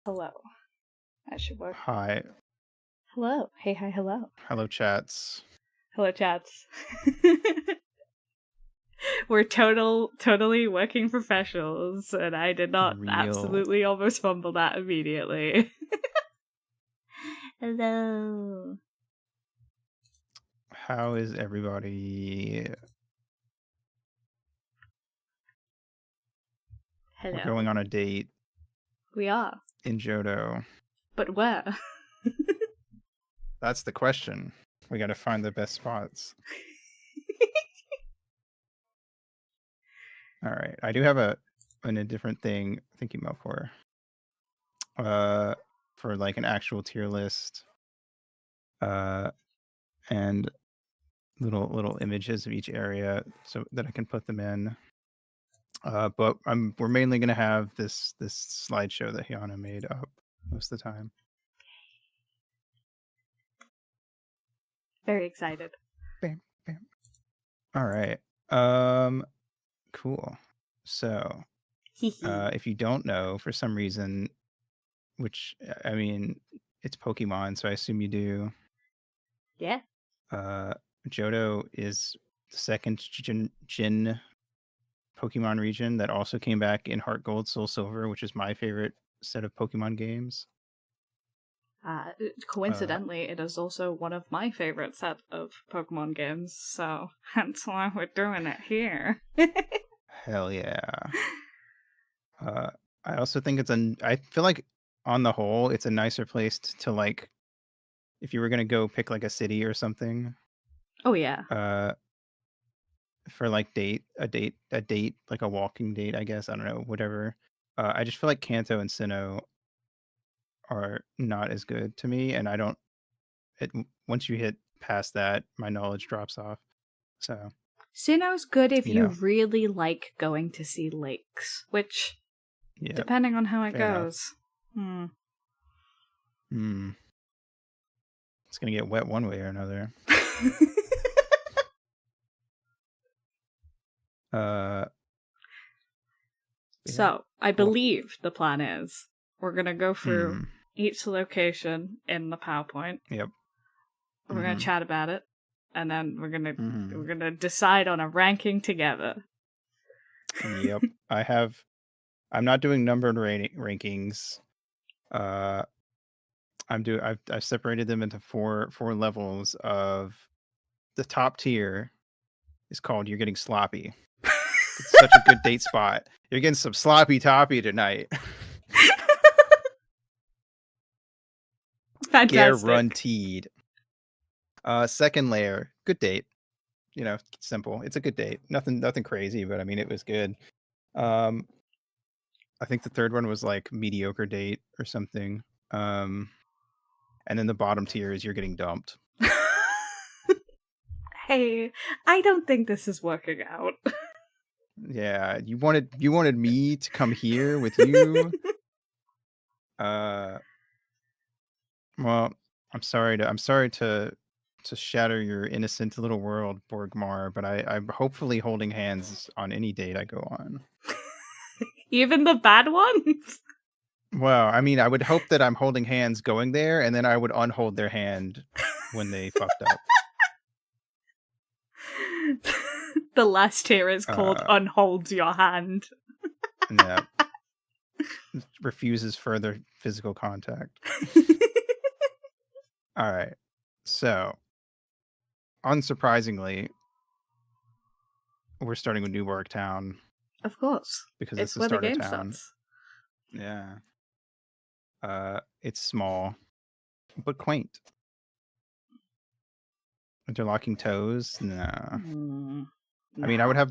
Hello. That should work. Hi. Hello. Hey, hi, hello. Hello, chats. Hello, chats. We're totally working professionals, and I did not absolutely almost fumble that immediately. Hello. How is everybody? Hello. We're going on a date. We are. In Johto. But where? That's the question. We gotta find the best spots. Alright. I do have a different thing thinking about for like an actual tier list. And little images of each area so that I can put them in. But we're mainly gonna have this slideshow that Hayano made up most of the time. Very excited. Bam, bam. All right. Cool. So, if you don't know for some reason, which I mean, it's Pokemon, so I assume you do. Yeah. Johto is the second Gen Pokemon region that also came back in Heart Gold, Soul Silver, which is my favorite set of Pokemon games. Coincidentally, it is also one of my favorite set of Pokemon games, so hence why we're doing it here. Hell yeah. I also think I feel like on the whole, it's a nicer place to like, if you were gonna go pick like a city or something. Oh yeah. For like a date, like a walking date, I guess. I don't know, whatever. I just feel like Kanto and Sinnoh are not as good to me, and I don't. Once you hit past that, my knowledge drops off. So Sinnoh's good if you really like going to see lakes, which, depending on how it goes. It's gonna get wet one way or another. So, I believe the plan is we're gonna go through each location in the PowerPoint. Yep. We're gonna chat about it, and then we're gonna decide on a ranking together. Yep. I'm not doing numbered rankings. I've separated them into four levels of the top tier is called You're Getting Sloppy. It's such a good date spot. You're getting some sloppy toppy tonight. Fantastic. Guaranteed. Second layer, good date. You know, simple. It's a good date. Nothing crazy, but I mean it was good. I think the third one was like mediocre date or something. And then the bottom tier is You're Getting Dumped. Hey, I don't think this is working out. Yeah, you wanted me to come here with you. Well, I'm sorry to shatter your innocent little world, Borgmar, but I'm hopefully holding hands on any date I go on. Even the bad ones? Well, I mean, I would hope that I'm holding hands going there, and then I would unhold their hand when they fucked up. The last tier is called Unhold Your Hand. Yeah. Refuses further physical contact. All right. So, unsurprisingly, we're starting with Newburgh Town. Of course. Because it's the start of town. Yeah. It's small, but quaint. Interlocking toes? Nah. No. I mean, I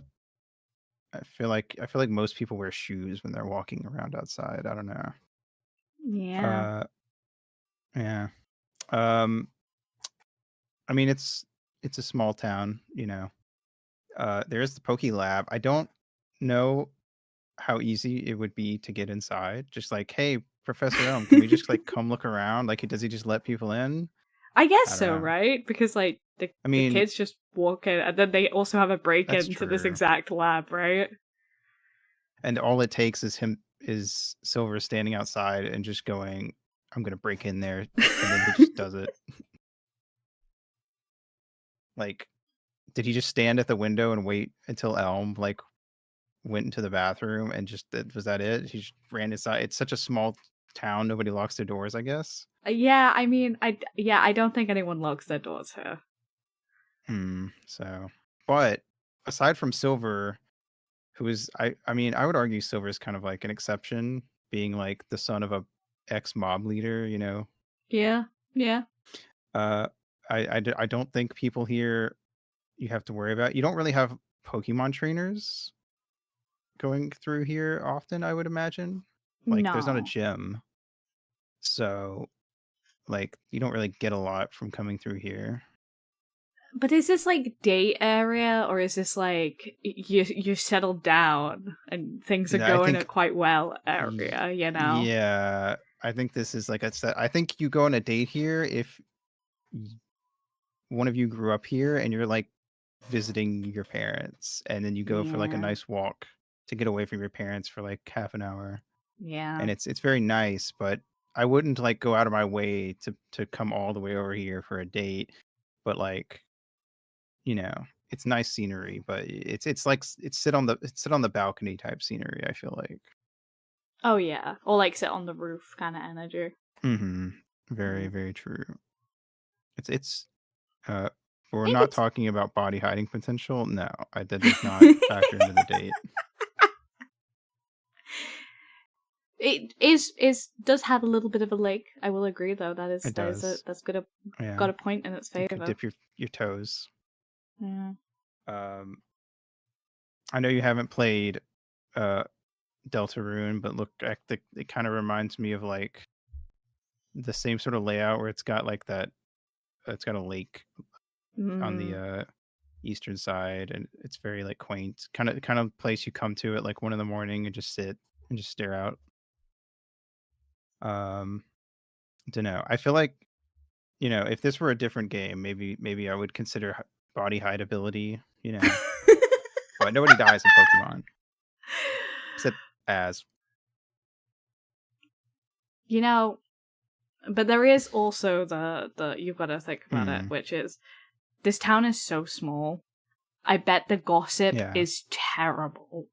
feel like most people wear shoes when they're walking around outside. I don't know. Yeah. Yeah. I mean, it's a small town, you know. There's the Poke Lab. I don't know how easy it would be to get inside. Just like, hey, Professor Elm, can we just like come look around? Like, does he just let people in? I guess so, right? Because like the kids just walk in, and then they also have a break into this exact lab, right? And all it takes is is Silver standing outside and just going, "I'm gonna break in there," and then he just does it. Like, did he just stand at the window and wait until Elm like went into the bathroom and just was that it? He just ran inside. It's such a small town; nobody locks their doors, I guess. Yeah, I mean, I don't think anyone locks their doors here. So, but aside from Silver, who is I mean, I would argue Silver is kind of like an exception, being like the son of a ex-mob leader, you know. Yeah, yeah. Uh, I don't think people here you have to worry about. You don't really have Pokemon trainers going through here often, I would imagine. Like, there's not a No. gym, so like you don't really get a lot from coming through here. But is this like day area, or is this like you settled down and things are I going think, at quite well area? You know? yeah, I think this is like a set. I think you go on a date here if one of you grew up here and you're like visiting your parents, and then you go for like a Yeah, nice walk to get away from your parents for like half an hour, yeah. and it's very nice. But I wouldn't like go out of my way to come all the way over here for a date. But like, you know, it's nice scenery, but it's like it's sit on the balcony type scenery, I feel like. Oh yeah, or like sit on the roof kind of energy. Mm-hmm. Very, Yeah. very true. It's uh we're Think not it's talking about body hiding potential. No, that does not factor into the date. it is does have a little bit of a lake. I will agree though. It does. That's good. Yeah. Got a point in its You could favor. dip your toes. Yeah. Um I know you haven't played uh Deltarune, but look, it kind of reminds me of like the same sort of layout where it's got like that it's got a lake on the Mm. eastern side, and it's very like quaint, kind of place you come to at like 1 in the morning and just sit and just stare out. Um don't know. I feel like, you know, if this were a different game, maybe I would consider body height ability, you know. But nobody dies in Pokemon except as. You know, but there is also the you've got to think about it, Hmm. which is this town is so small. I bet the gossip Yeah. is terrible.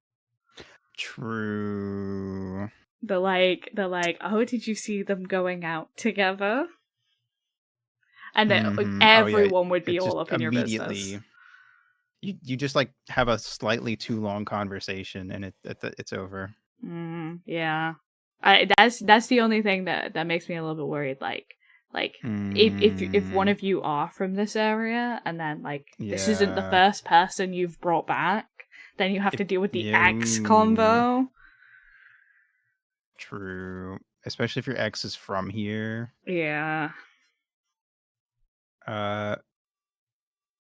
True. The like, oh, did you see them going out together? And Oh yeah, everyone would be it all just up in your business. immediately you just like have a slightly too long conversation and it's over. Yeah, that's the only thing that makes me a little bit worried. Like if one Mm, of you are from this area, and then like this isn't the yeah. first person you've brought back, then you have to deal with the Yeah, ex ooh, combo. true. Especially if your ex is from here. Yeah, Uh,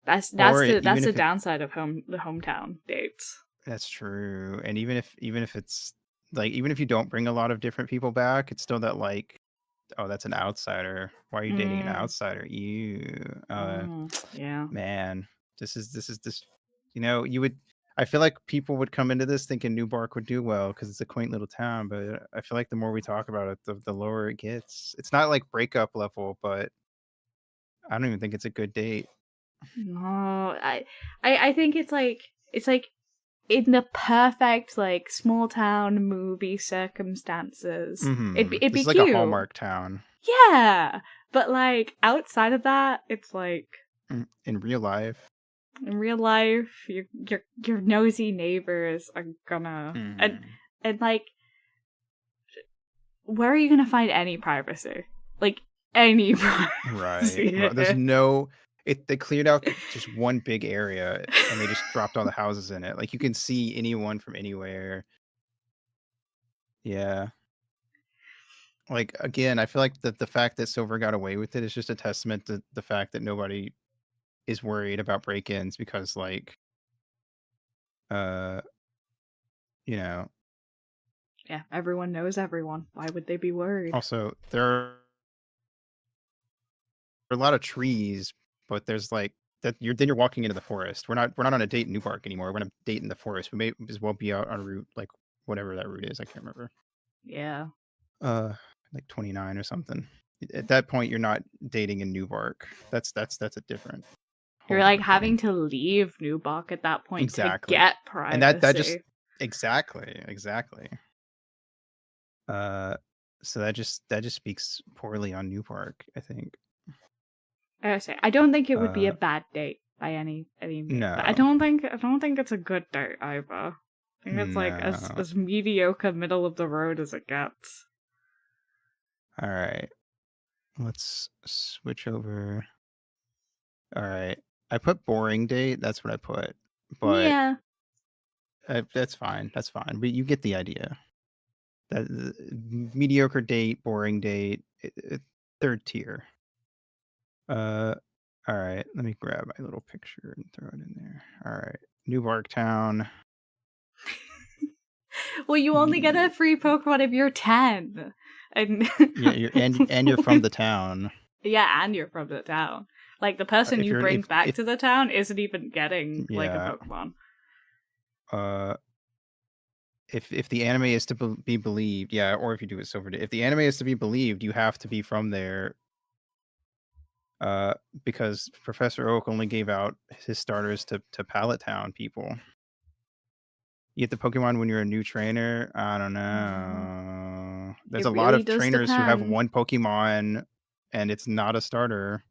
that's or that's the even that's the if it downside of the hometown dates. that's true. And even if it's like even if you don't bring a lot of different people back, it's still that like, oh, that's an outsider. Why are you dating an Mm, outsider? You yeah. man, this you know, you would I feel like people would come into this thinking New Bark would do well because it's a quaint little town, but I feel like the more we talk about it, the lower it gets. It's not like breakup level, but I don't even think it's a good date. No, I think it's like in the perfect like small town movie circumstances. It'd This be is like a cute. Hallmark town. Yeah, but like outside of that, it's like In real life. in real life, your nosy neighbors are gonna Mhm. and like where are you gonna find any privacy? Like any Right. privacy? There's no they cleared out just one big area and they just dropped all the houses in it. Like you can see anyone from anywhere. Yeah. Like again, I feel like the fact that Silver got away with it is just a testament to the fact that nobody is worried about break-ins because like uh you know, Yeah, everyone knows everyone. Why would they be worried? also there are a lot of trees, but there's like that you're walking into the forest. We're not on a date in New Park anymore. We're on a date in the forest. We may as well be out on route like whatever that route is. I can't remember. Yeah. Like 29 or something. At that point, you're not dating in Newbark. That's a different. You're Whole like different having thing. to leave Newbark at that point to Exactly. get And that just privacy. exactly. So that just speaks poorly on Newbark, I think. I don't think it would be a bad date by any means. But I No. don't think it's a good date either. I think it's like No. as mediocre, middle of the road as it gets. All right. Let's switch over. All right. I put boring date. That's what I put. But Yeah. that's fine. That's fine. But you get the idea. That mediocre date, boring date, third tier. All right. Let me grab my little picture and throw it in there. All right. Newbark Town. Well, you only get a free Pokemon if you're 10. And Yeah, you're from the town. Yeah, and you're from the town. Like the person you bring back to the town isn't even getting like a Pokemon. If the anime is to be believed, yeah, or if you do it Silver Day, if the anime is to be believed, you have to be from there. Because Professor Oak only gave out his starters to Pallet Town people. You get the Pokemon when you're a new trainer. I don't know. There's a lot of trainers who have one Pokemon, and it's not a starter.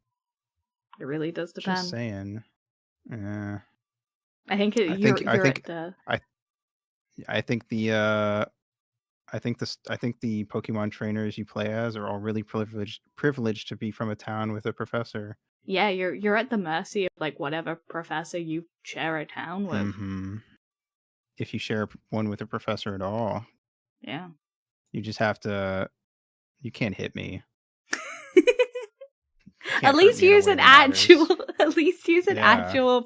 It really does depend. Just saying. Yeah. I think the Pokemon trainers you play as are all really privileged to be from a town with a professor. Yeah, you're at the mercy of like whatever professor you share a town with. Mm-hmm. If you share one with a professor at all. Yeah. You just have to. You can't hit me. At least use an actual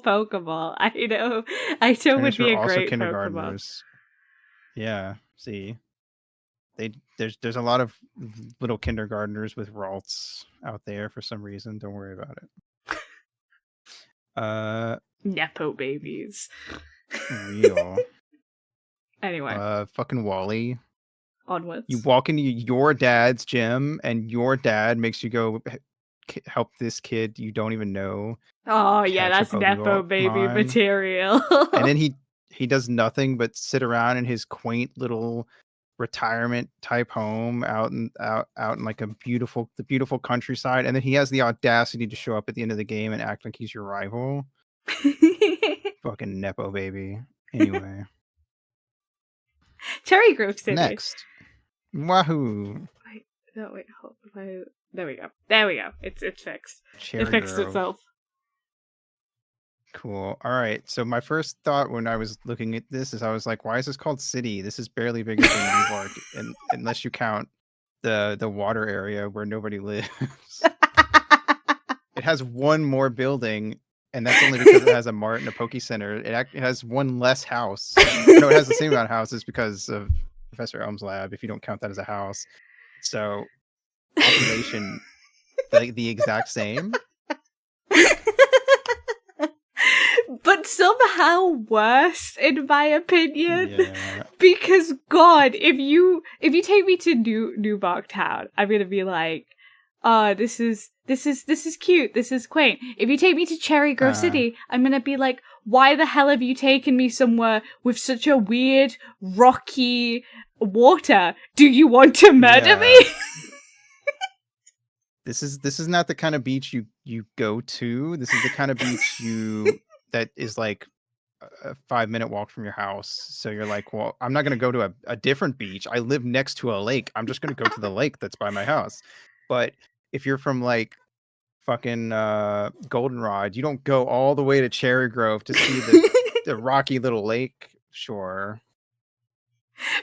Pokeball. Aito would be a great Pokemon. Yeah, see. There's a lot of little kindergartners with Ralts out there for some reason. Don't worry about it. Nepo babies. Real. Anyway. Fucking Wally. Onwards. You walk into your dad's gym and your dad makes you go help this kid you don't even know. Oh yeah, that's Nepo baby material. And then he does nothing but sit around in his quaint little retirement type home out in like the beautiful countryside, and then he has the audacity to show up at the end of the game and act like he's your rival. Fucking Nepo baby. Anyway. Cherry Grove City. Next. Wahoo. There we go. It's fixed. It fixed itself. Cool. All right. So my first thought when I was looking at this is I was like, why is this called city? This is barely bigger than Newbark, unless you count the water area where nobody lives. It has one more building, and that's only because it has a mart and a Poke Center. It has one less house. No, it has the same amount of houses because of Professor Elm's lab, if you don't count that as a house. So population the exact same. But somehow worse, in my opinion. Yeah. Because God, if you take me to Newbark Town, I'm gonna be like, this is cute, this is quaint. If you take me to Cherry Grove City, I'm gonna be like, why the hell have you taken me somewhere with such a weird, rocky water? Do you want to murder me? This is not the kind of beach you go to. This is the kind of beach that is like a 5-minute walk from your house. So you're like, well, I'm not going to go to a different beach. I live next to a lake. I'm just going to go to the lake that's by my house. But if you're from like fucking Goldenrod, you don't go all the way to Cherry Grove to see the rocky little lake shore.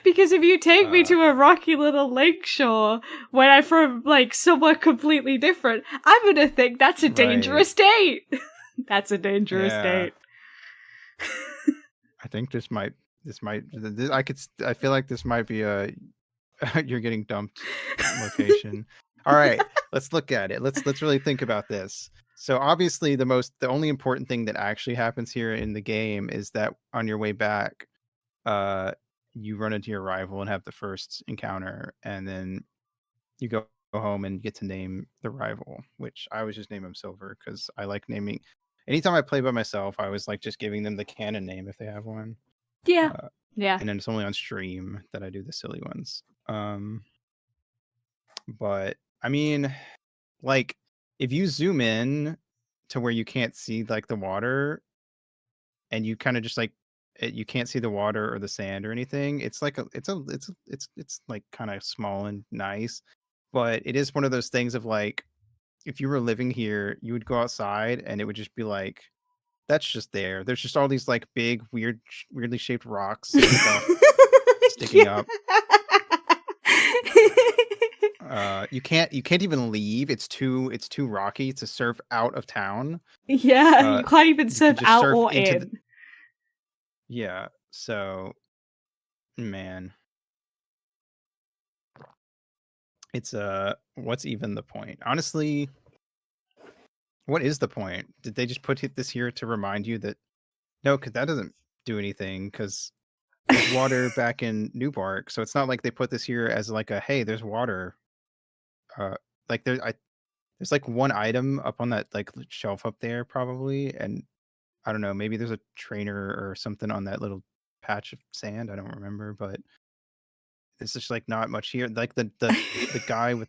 Because if you take me to a rocky little lake shore when I'm from like somewhere completely different, I'm gonna think that's a dangerous date. That's a dangerous date. I think I feel like this might be a you're getting dumped location. All right, let's look at it. Let's really think about this. So obviously the only important thing that actually happens here in the game is that on your way back, you run into your rival and have the first encounter, and then you go home and get to name the rival, which I always just name him Silver because I like naming. Anytime I play by myself, I always like just giving them the canon name if they have one. Yeah. Yeah. And then it's only on stream that I do the silly ones. But I mean, like, if you zoom in to where you can't see like the water, and you kind of just like you can't see the water or the sand or anything, it's like it's like kind of small and nice. But it is one of those things of like, if you were living here, you would go outside and it would just be like, that's just there. There's just all these like big, weirdly shaped rocks and stuff sticking up. You can't even leave. It's too rocky to surf out of town. Yeah, you can't even surf out or in. Yeah, so man. It's what's even the point? Honestly, what is the point? Did they just put this here to remind you that no, because that doesn't do anything because there's water back in Newbark, so it's not like they put this here as like a hey, there's water. Like there's like one item up on that like shelf up there probably, and I don't know, maybe there's a trainer or something on that little patch of sand. I don't remember, but it's just like not much here. Like the guy with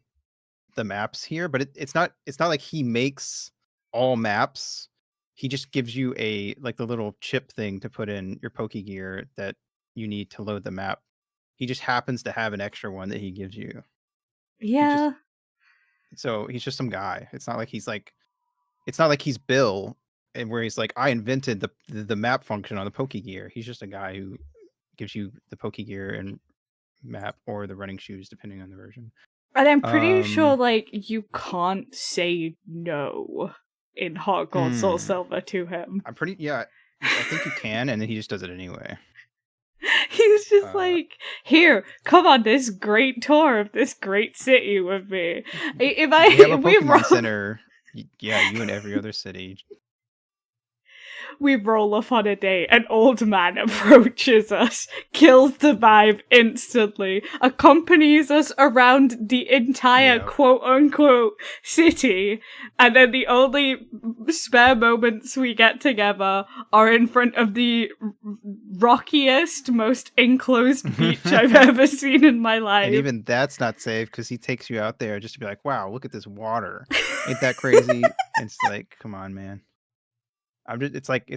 the maps here, but it's not like he makes all maps. He just gives you a like the little chip thing to put in your Poke Gear that you need to load the map. He just happens to have an extra one that he gives you. Yeah. So he's just some guy. It's not like he's Bill, and where he's like, I invented the map function on the Poke Gear. He's just a guy who gives you the Poke Gear and map or the running shoes depending on the version. And I'm pretty sure like you can't say no in Heart Gold Soul Silver to him. I think you can, and then he just does it anyway. He was just like, here, come on this great tour of this great city with me. We have a Pokemon Center. Yeah, you and every other city. We roll off on a date. An old man approaches us, kills the vibe instantly, accompanies us around the entire quote-unquote city, and then the only spare moments we get together are in front of the rockiest, most enclosed beach I've ever seen in my life. And even that's not safe because he takes you out there just to be like, wow, look at this water. Ain't that crazy? And it's like, come on, man. It's like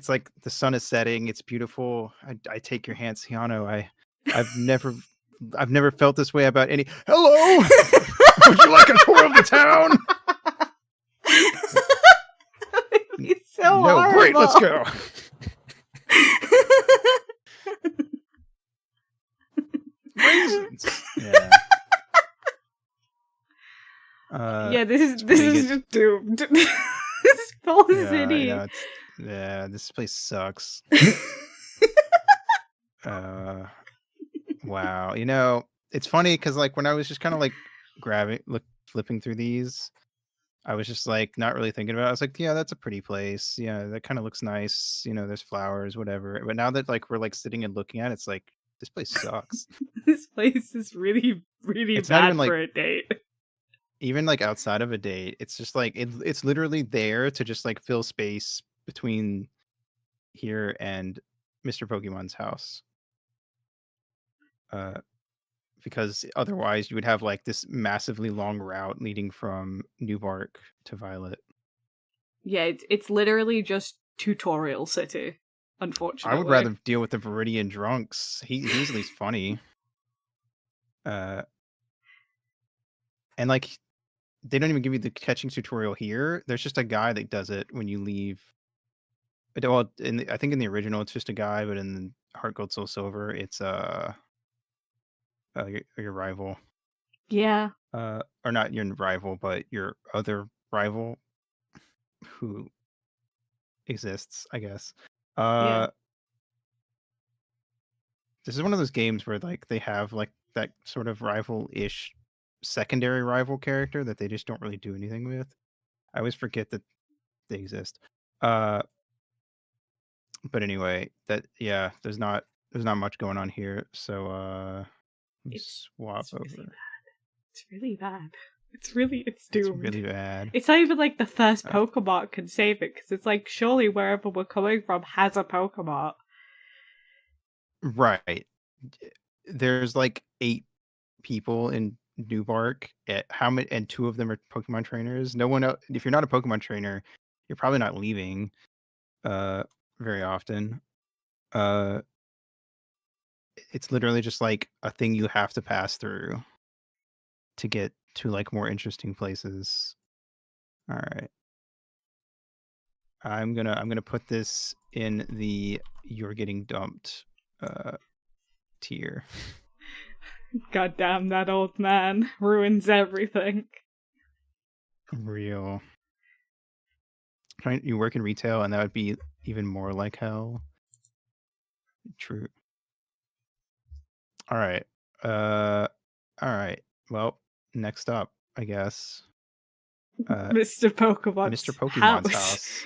the sun is setting. It's beautiful. I take your hands, Hayano. I've never felt this way about any. Hello, would you like a tour of the town? It's so horrible. Great, let's go. Raisins. Yeah. Yeah, this is just doomed. This whole city. Yeah, this place sucks. Wow. You know, it's funny because like when I was just kind of like flipping through these, I was just like not really thinking about it. I was like, yeah, that's a pretty place. Yeah, that kind of looks nice. You know, there's flowers, whatever. But now that like we're like sitting and looking at it, it's like this place sucks. This place is really, really bad for a date. Even like outside of a date, it's just like it's literally there to just like fill space between here and Mr. Pokemon's house. Because otherwise you would have like this massively long route leading from Newbark to Violet. Yeah, it's literally just tutorial city, unfortunately. I would rather deal with the Viridian drunks. He's at least funny. And like they don't even give you the catching tutorial here. There's just a guy that does it when you leave. Well, I think in the original it's just a guy, but in Heart Gold Soul Silver, it's your rival. Yeah. Or not your rival, but your other rival who exists, I guess. Yeah. This is one of those games where like they have like that sort of rival-ish secondary rival character that they just don't really do anything with. I always forget that they exist. But anyway, there's not there's not much going on here. So It's swap really over. bad. It's really bad. It's doomed. It's really bad. It's not even like the first Pokemon can save it, because it's like, surely wherever we're coming from has a Pokemon. Right. There's like 8 people in New Bark. How many? And 2 of them are Pokemon trainers. No one else, if you're not a Pokemon trainer, you're probably not leaving very often. It's literally just like a thing you have to pass through to get to like more interesting places. All right. I'm gonna put this in the you're getting dumped tier. God damn, that old man ruins everything. Real. You work in retail, and that would be even more like hell. True. All right. All right. Well, next up, I guess. Mr. Pokemon's Mr. Pokemon's house.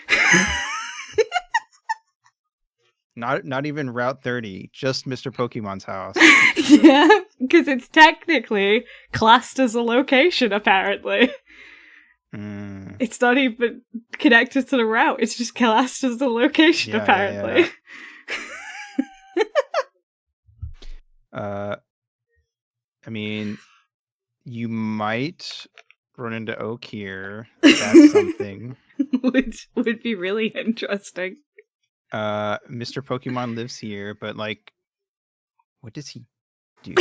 Not even Route 30, just Mr. Pokemon's house. Yeah, because it's technically classed as a location, apparently. It's not even connected to the route, it's just classed as a location, apparently. Yeah. I mean, you might run into Oak here. That's something. Which would be really interesting. Mr. Pokemon lives here, but like, what does he do?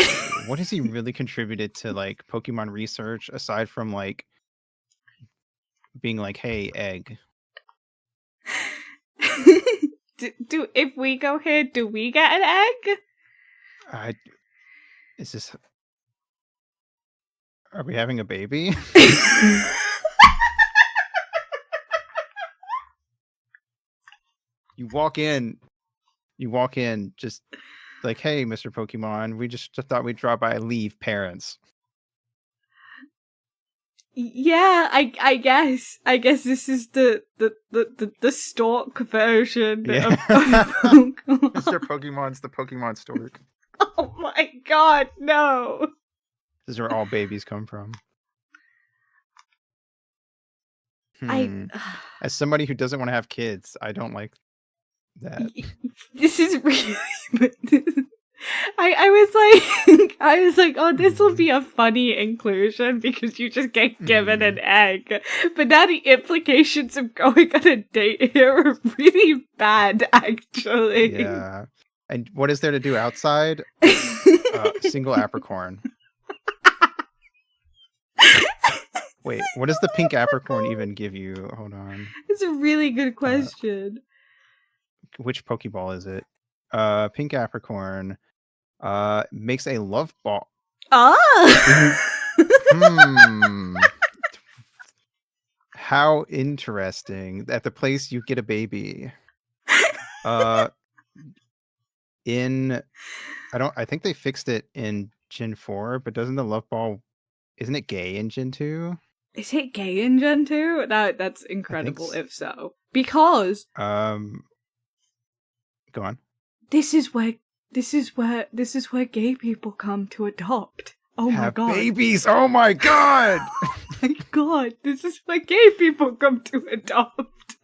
What has he really contributed to like Pokemon research aside from like being like, hey, egg? do if we go here, do we get an egg? Is this? Are we having a baby? You walk in, just like, hey, Mr. Pokemon, we just thought we'd drop by. Leave, parents. Yeah, I guess this is the stork version of Pokemon. Mr. Pokemon's the Pokemon stork. Oh my god, no. This is where all babies come from. As somebody who doesn't want to have kids, I don't like that. This is really I was like, oh, this will be a funny inclusion because you just get given an egg. But now the implications of going on a date here are really bad, actually. Yeah. And what is there to do outside? Single apricorn. Wait, what does the pink apricorn even give you? Hold on. It's a really good question. Which Pokeball is it? Pink apricorn makes a love ball. How interesting. At the place you get a baby. I think they fixed it in Gen 4, but doesn't the love ball, isn't it gay in Gen 2? Is it gay in Gen 2? That's incredible if so. Because go on. This is where gay people come to adopt. Oh my god. Babies. Oh my god. My god, this is where gay people come to adopt.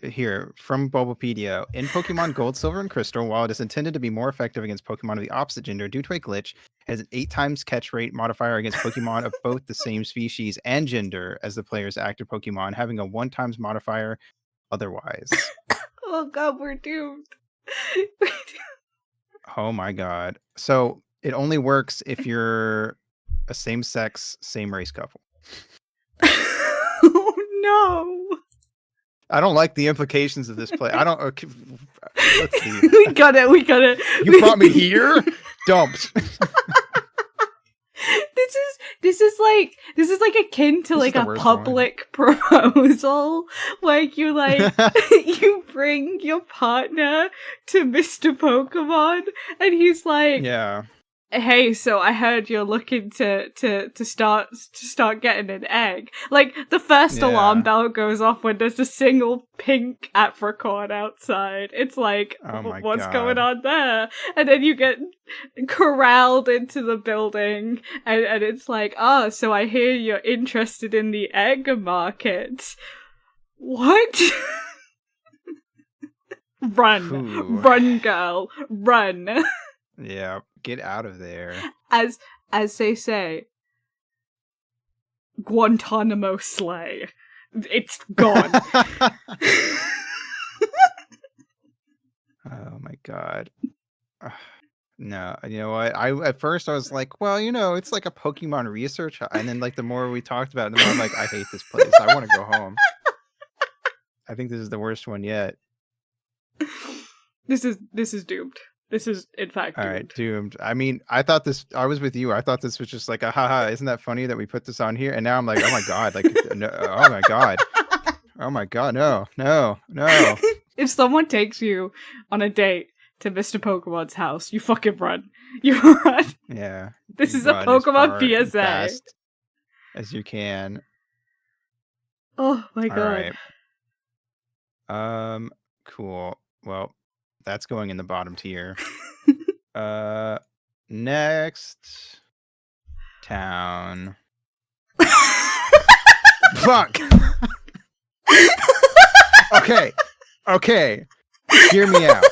Here from Bulbapedia, in Pokemon Gold, Silver, and Crystal, while it is intended to be more effective against Pokemon of the opposite gender due to a glitch, it has an 8 times catch rate modifier against Pokemon of both the same species and gender as the player's active Pokemon, having a 1 times modifier otherwise. Oh god, we're doomed. Oh my god. So it only works if you're a same-sex, same-race couple. Oh no. I don't like the implications of this play. I don't. Okay, let's see. We got it. You brought me here? Dumped. This is like akin to like a public proposal. Like you you bring your partner to Mr. Pokemon and he's like, yeah, hey, so I heard you're looking to start getting an egg. Like, the first alarm bell goes off when there's a single pink apricorn outside. It's like, Oh my what's going God. on there? And then you get corralled into the building, and it's like, oh, so I hear you're interested in the egg market. What? Run. Ooh. Run, girl. Run. Yeah, get out of there. As they say, Guantanamo Slay. It's gone. Oh my God. No, you know what? At first I was like, well, it's like a Pokemon research, and then like the more we talked about it, the more I'm like, I hate this place. I want to go home. I think this is the worst one yet. This is doomed. This is in fact doomed. All right, doomed. I mean, I was with you. I thought this was just like a haha, isn't that funny that we put this on here? And now I'm like, oh my God, like no, oh my God. Oh my God, no. If someone takes you on a date to Mr. Pokemon's house, you fucking run. You run. Yeah. This is a Pokemon PSA. Fast as you can. Oh my God. All right. Cool. Well, that's going in the bottom tier. Next town. Fuck. Okay. Hear me out.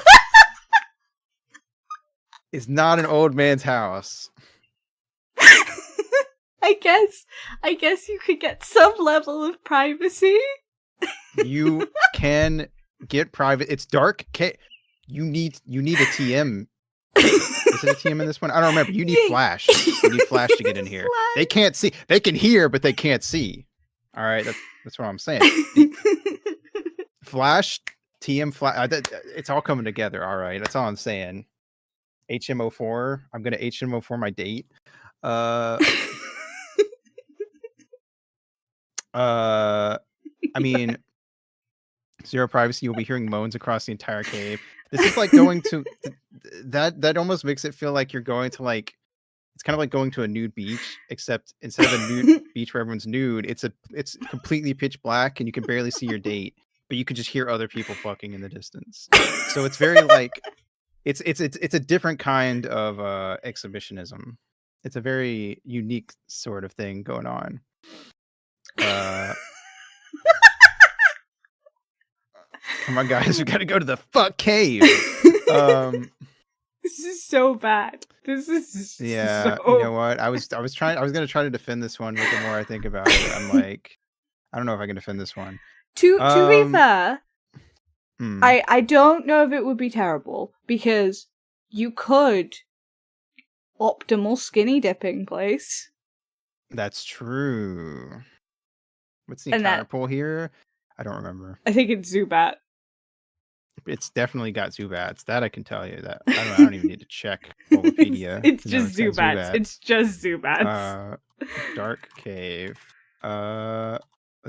It's not an old man's house. I guess you could get some level of privacy. You can get private. It's dark. You need a TM. Is it a TM in this one? I don't remember. You need flash. You need flash to get in here. They can't see. They can hear, but they can't see. All right, that's what I'm saying. Flash, TM, flash. It's all coming together. All right, that's all I'm saying. HMO4. I'm gonna HMO4 my date. I mean, zero privacy. You'll be hearing moans across the entire cave. This is like going to that almost makes it feel like you're going to like, it's kind of like going to a nude beach, except instead of a nude beach where everyone's nude, it's completely pitch black and you can barely see your date, but you can just hear other people fucking in the distance. So it's very like it's a different kind of exhibitionism. It's a very unique sort of thing going on. Come on, guys, we gotta go to the fuck cave. This is so bad. This is yeah. So... You know what? I was gonna try to defend this one, but the more I think about it, I'm like, I don't know if I can defend this one. To be fair, I don't know if it would be terrible, because you could optimal skinny dipping place. That's true. What's the entire pool here? I don't remember. I think it's Zubat. It's definitely got Zubats. That I can tell you. That I don't even need to check Wikipedia. It's just Zubats. It's just Zubats. Dark cave. Let's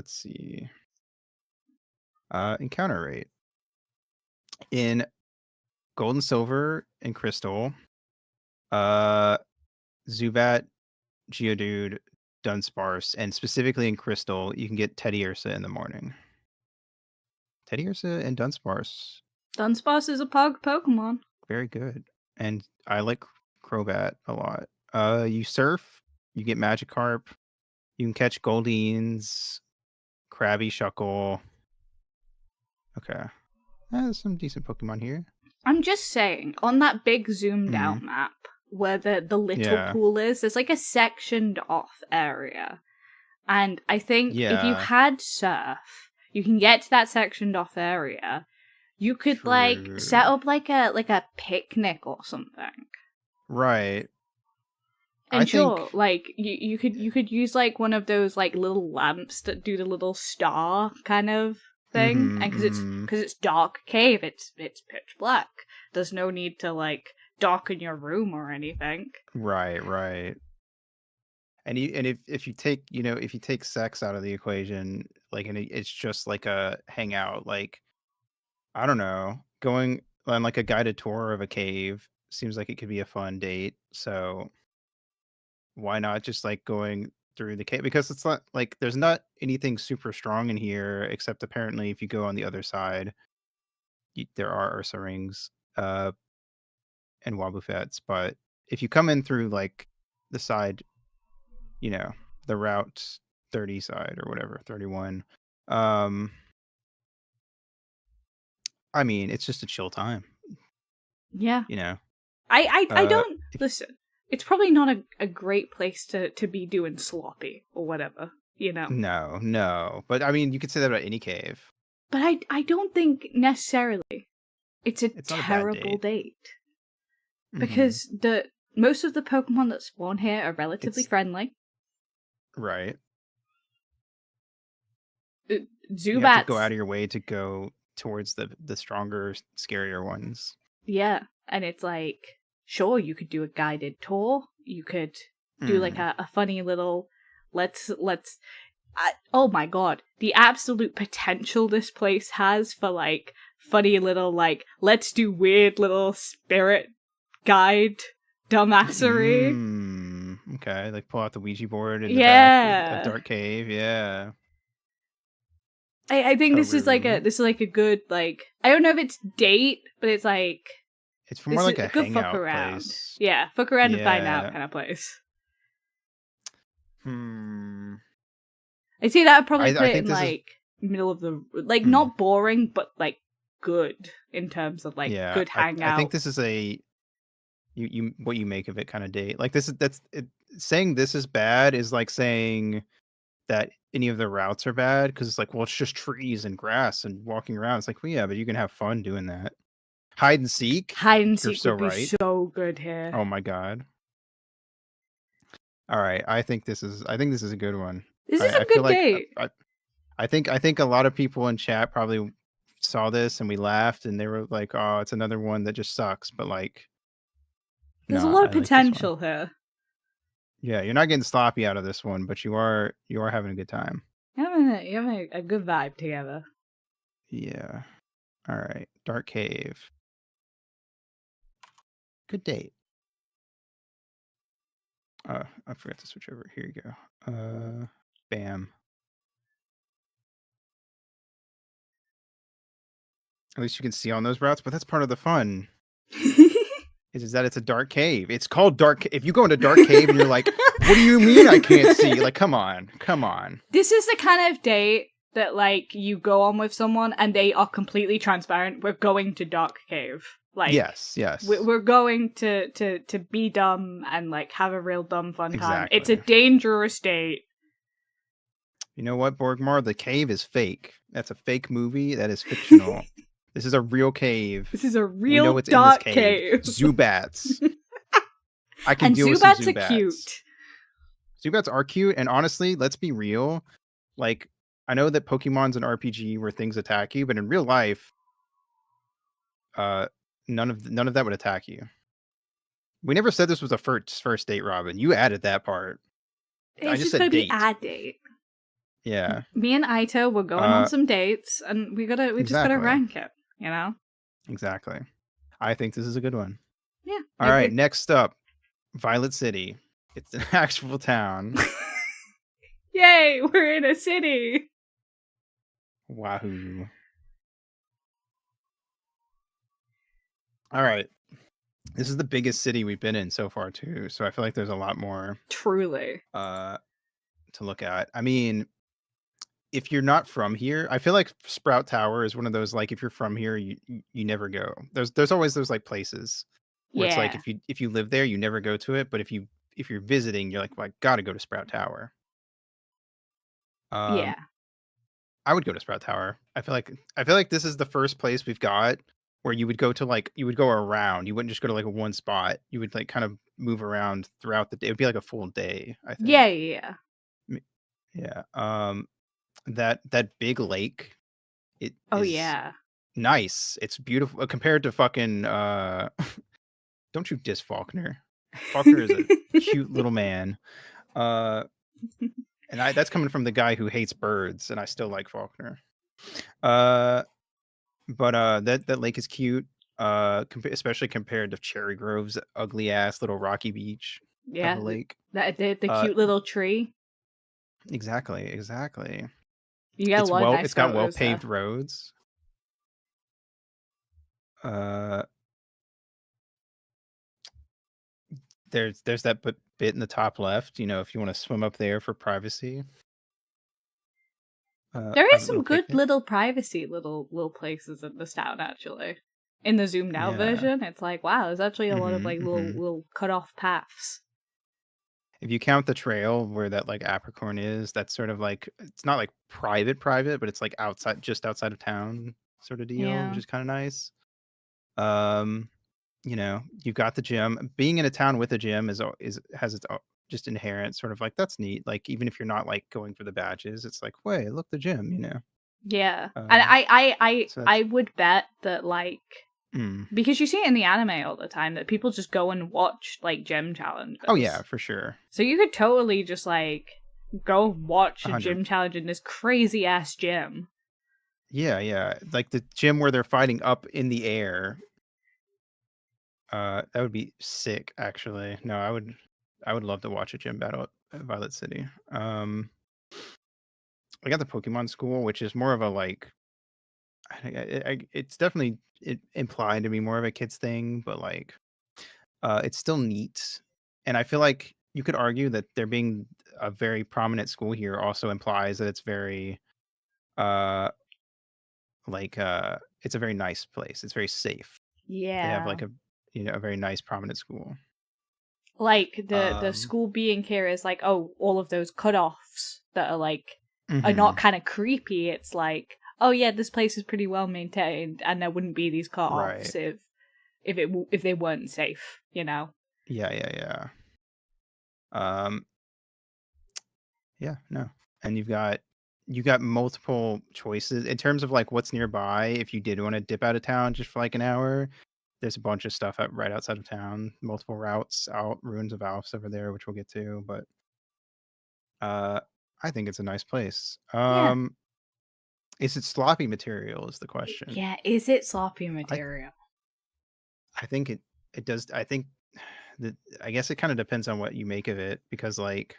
see. Encounter rate. In Gold and Silver and Crystal, Zubat, Geodude, Dunsparce, and specifically in Crystal, you can get Teddiursa in the morning. Teddiursa and Dunsparce. Dunsparce is a Pokemon. Very good. And I like Crobat a lot. You surf, you get Magikarp, you can catch Goldeen's, Krabby, Shuckle. Okay. There's some decent Pokemon here. I'm just saying, on that big zoomed out map where the little pool is, there's like a sectioned off area. And I think if you had surf, you can get to that sectioned off area. You could like set up like a picnic or something. Right. And like you could use like one of those like little lamps that do the little star kind of thing, and because it's dark cave, it's pitch black. There's no need to like darken your room or anything. Right. And if you take sex out of the equation, like, and it's just like a hangout, like, I don't know, going on like a guided tour of a cave, seems like it could be a fun date. So why not just like going through the cave? Because it's not like there's not anything super strong in here, except apparently if you go on the other side, there are Ursa rings and Wobbuffets. But if you come in through like the side, the Route 30 side or whatever, 31, I mean, it's just a chill time, Yeah. you know. I don't If, listen. It's probably not a great place to be doing sloppy or whatever, no, but I mean, you could say that about any cave. But I don't think necessarily it's a It's not a bad terrible date. date. Mhm. Because most of the Pokemon that spawn here are relatively friendly. Right. Zubats. You have to go out of your way to go towards the stronger, scarier ones. Yeah, and it's like, sure, you could do a guided tour. You could do like a funny little oh my god, the absolute potential this place has for like funny little like let's do weird little spirit guide dumbassery. Okay, like pull out the Ouija board in the back of Dark Cave. Yeah. I think this is like a good like I don't know if it's date, but it's like it's more like a good hangout fuck around. place. Yeah, fuck around and find out kind of place. I see that I'd probably put it in like middle of the like not boring, but like good in terms of like good hangout. I think this is a you what you make of it kind of date. Like saying this is bad is like saying that any of the routes are bad because it's like, well, it's just trees and grass and walking around. It's like, well, yeah, but you can have fun doing that. Hide and seek. You're so would be right. So good here. Oh my god. All right, I think this is a good one. This is a good date. I think a lot of people in chat probably saw this and we laughed and they were like, "Oh, it's another one that just sucks." But like, there's a lot of potential here. Yeah, you're not getting sloppy out of this one, but you are having a good time. You're having a good vibe together. Yeah. All right, Dark Cave. Good date. I forgot to switch over. Here you go. Bam. At least you can see on those routes, but that's part of the fun. is that it's a dark cave. It's called dark. If you go into dark cave and you're like, what do you mean I can't see? Like, come on. This is the kind of date that like you go on with someone and they are completely transparent. We're going to dark cave. Like yes. We're going to be dumb and like have a real dumb fun time. Exactly. It's a dangerous date. You know what, Borgmar? The cave is fake. That's a fake movie. That is fictional. This is a real cave. This is a real dark cave. Zubats. I can deal with some Zubats. Are cute. Zubats are cute, and honestly, let's be real. Like, I know that Pokemon's an RPG where things attack you, but in real life, none of that would attack you. We never said this was a first date, Robin. You added that part. I just said date. Be a date. Yeah. Me and Aito were going on some dates, and we just gotta rank it. Exactly. I think this is a good one. Yeah. All right. Next up, Violet City. It's an actual town. Yay! We're in a city. Wahoo! All right. This is the biggest city we've been in so far too, so I feel like there's a lot more. Truly. To look at. I mean, if you're not from here, I feel like Sprout Tower is one of those, like, if you're from here, you never go. There's always those like places where it's like if you live there, you never go to it. But if you're visiting, you're like, well, I gotta go to Sprout Tower. Yeah. I would go to Sprout Tower. I feel like this is the first place we've got where you would go around. You wouldn't just go to like a one spot. You would like kind of move around throughout the day. It would be like a full day, I think. Yeah. Yeah. That big lake. Yeah. Nice. It's beautiful compared to fucking don't you diss Faulkner. Faulkner is a cute little man. And that's coming from the guy who hates birds, and I still like Faulkner. But that lake is cute. especially compared to Cherry Grove's ugly ass little rocky beach of Yeah, a lake. the Uh, cute little tree. exactly. You get a lot of nice It's got well photos there. paved roads. Uh, there's that bit in the top left. You know, if you want to swim up there for privacy. There is Private some little good picnic. little privacy little places in this town actually. In the zoomed out Yeah. version, it's like wow, there's actually a lot of like Mm-hmm. little cut off paths. If you count the trail where that like apricorn is, that's sort of like it's not like private, but it's like just outside of town sort of deal, which Yeah. is kind of nice. Um, you know, you've got the gym. Being in a town with a gym is has its just inherent sort of like that's neat. Like even if you're not like going for the badges, it's like, wait, look the gym, you know. Yeah. And Uh, so that's I would bet that like mm. because you see it in the anime all the time that people just go and watch like gym Oh yeah, challenges. for sure. So you could totally just like go watch a 100. gym challenge in this crazy ass gym. Yeah. Like the gym where they're fighting up in the air. That would be sick, actually. No, I would love to watch a gym battle at Violet City. I got the Pokemon School, which is more of a like, it's definitely implied to be more of a kids thing, but like, it's still neat. And I feel like you could argue that there being a very prominent school here also implies that it's very, uh, it's a very nice place. It's very safe. They have Yeah. like a very nice prominent school. Like the Um, school being here is like, oh, all of those cutoffs that are like are not mhm. kind of creepy. It's like, oh yeah, this place is pretty well maintained, and there wouldn't be these cutoffs Right. if they weren't safe, you know. Yeah. Um, yeah, no. And you got multiple choices in terms of like what's nearby. If you did want to dip out of town just for like an hour, there's a bunch of stuff right outside of town. Multiple routes out, Ruins of Alps over there, which we'll get to. But uh, I think it's a nice place. Yeah, Is it sloppy material? Is the question. yeah. Is it sloppy I material? I think it does. I think that I guess it kind of depends on what you make of it because like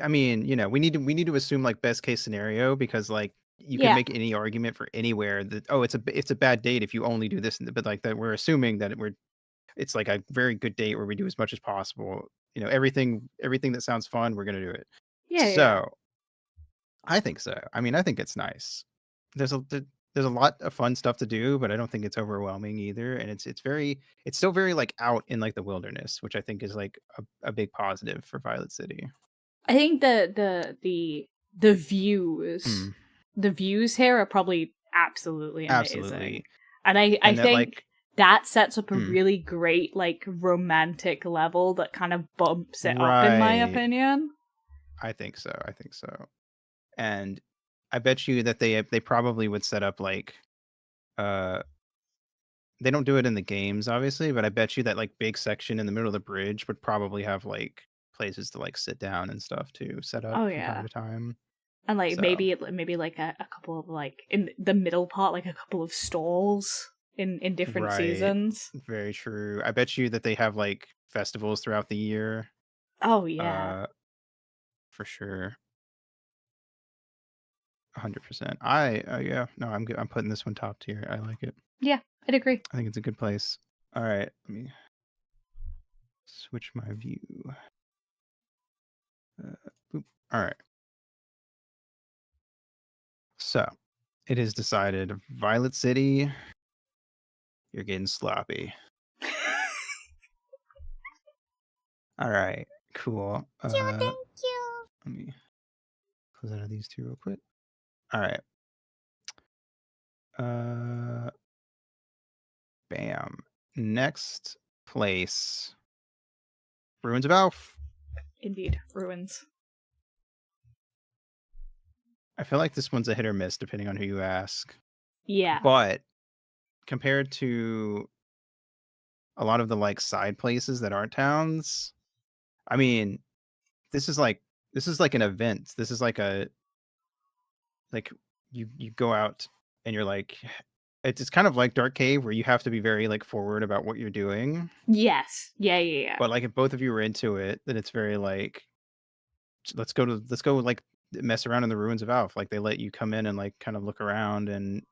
I mean, you know, we need to assume like best case scenario because like you could Yeah, make any argument for anywhere that oh it's a bad date if you only do this but like that we're assuming that it's like a very good date where we do as much as possible. You know, everything that sounds fun, we're gonna do it. yeah. So I think so. I mean, I think it's nice. There's a lot of fun stuff to do, but I don't think it's overwhelming either. And it's still very like out in like the wilderness, which I think is like a big positive for Violet City. I think the views, Mm, the views here are probably absolutely amazing, absolutely. and I And that think like that sets up a mm, really great like romantic level that kind of bumps it up, in my right. opinion. I think so. I think so. And I bet you that they probably would set up like uh they don't do it in the games obviously, but I bet you that like big section in the middle of the bridge would probably have like places to like sit down and stuff too set up Oh from time yeah, to time. and like So, maybe like a couple of like in the middle part, like a couple of stalls in different right. seasons. Very true. I bet you that they have like festivals throughout the year. Oh yeah, Uh for sure. 100%. Yeah, no, I'm good. I'm putting this one top tier. I like it. yeah, I'd agree. I think it's a good place. All right, let me switch my view. Boop. All right. So, it is decided Violet City, you're getting sloppy. All right. Cool. Let me close out of these two real quick. All right. Uh bam. Next place. Ruins of Alf. Indeed, ruins. I feel like this one's a hit or miss depending on who you ask. Yeah, But compared to a lot of the like side places that aren't towns, I mean, this is like this is like an event. This is like a like you go out and you're like it's kind of like Dark Cave where you have to be very like forward about what you're doing. Yes. Yeah. But like if both of you were into it, then it's very like let's go like mess around in the ruins of Alf. Like they let you come in and like kind of look around and,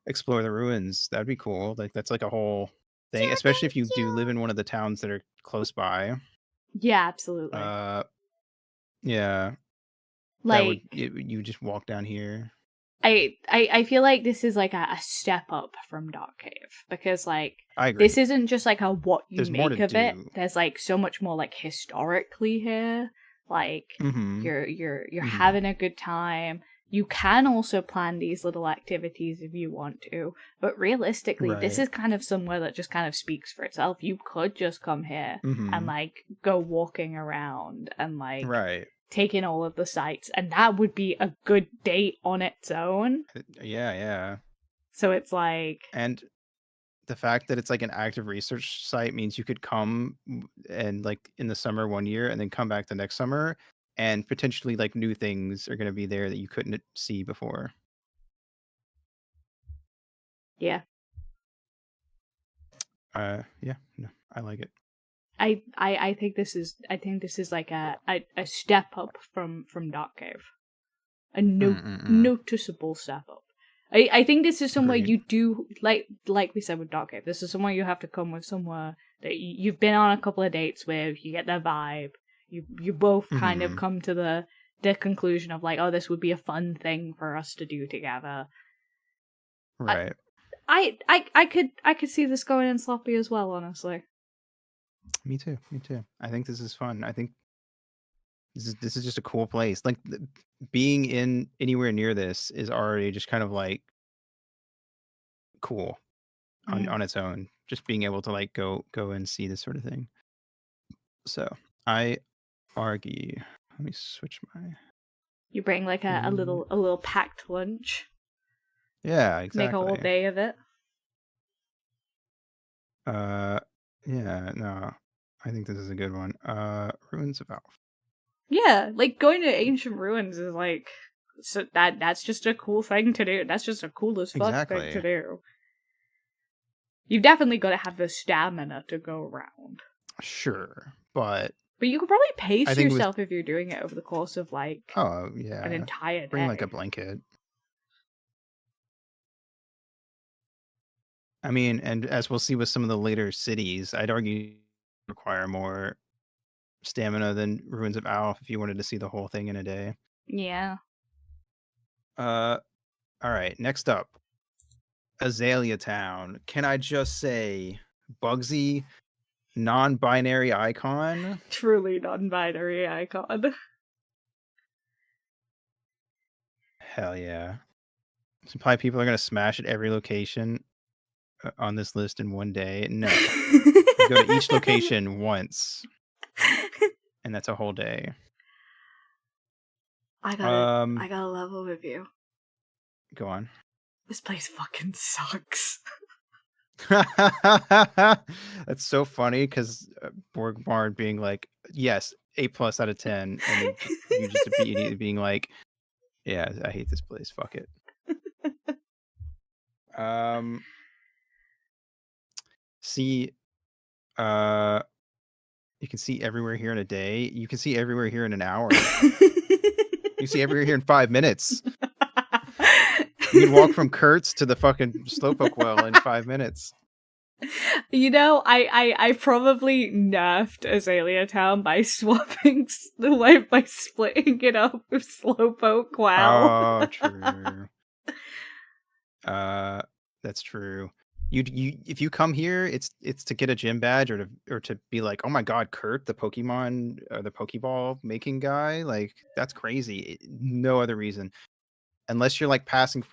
explore the ruins. That'd be cool. Like that's like a whole thing, especially if you do live in one of the towns that are close by. Yeah, absolutely. Yeah. Like you just walk down here. I feel like this is like a step up from Dark Cave because like I agree. this isn't just like a what you There's more make to of it. do. There's like so much more like historically here. Like you're having a good time. You can also plan these little activities if you want to, but realistically, this is kind of somewhere that just kind of speaks for itself. You could just come here and like go walking around and like take in all of the sights, and that would be a good date on its own. Yeah. So it's like, and the fact that it's like an active research site means you could come and like in the summer one year and then come back the next summer, and potentially like new things are going to be there that you couldn't see before. Yeah. Yeah, no, I like it. I think this is like a step up from Dark Cave. A noticeable step up. I think this is somewhere you do like we said with Dark Cave. This is somewhere you have to come with somewhere that you've been on a couple of dates with. You get their vibe. You both kind of come to the conclusion of like, oh, this would be a fun thing for us to do together. Right. I could see this going in sloppy as well, honestly. Me too. I think this is fun. I think this is just a cool place. Like being in anywhere near this is already just kind of like cool on its own. Just being able to like go and see this sort of thing. So I argue. Let me switch my. You bring like a little packed lunch. Yeah, exactly. Make a whole day of it. Yeah, no. I think this is a good one. Ruins of Alf. Yeah, like going to ancient ruins is like so that's just a cool thing to do. That's just a cool as fuck thing to do. You've definitely got to have the stamina to go around. Sure, but you could probably pace yourself if you're doing it over the course of like an entire day. Bring like a blanket. I mean, and as we'll see with some of the later cities, I'd argue require more stamina than Ruins of Alf if you wanted to see the whole thing in a day. Yeah. All right, next up. Azalea Town. Can I just say Bugsy, non-binary icon? Truly non-binary icon. Hell yeah. So probably people are going to smash at every location on this list in one day. No. You go to each location once. And that's a whole day. I gotta level with you. Go on. This place fucking sucks. That's so funny because Borgmard being like, yes, A+ out of 10, and you just immediately being like, yeah, I hate this place. Fuck it. See, you can see everywhere here in a day. You can see everywhere here in an hour. You can see everywhere here in 5 minutes. You can walk from Kurtz to the fucking Slowpoke Well in 5 minutes. You know, I probably nerfed Azalea Town by swapping by splitting it up with Slowpoke Well. Oh, true. That's true. You if you come here, it's to get a gym badge or to be like, oh my god, Kurt, the Pokemon or the Pokeball making guy, like that's crazy. No other reason, unless you're like passing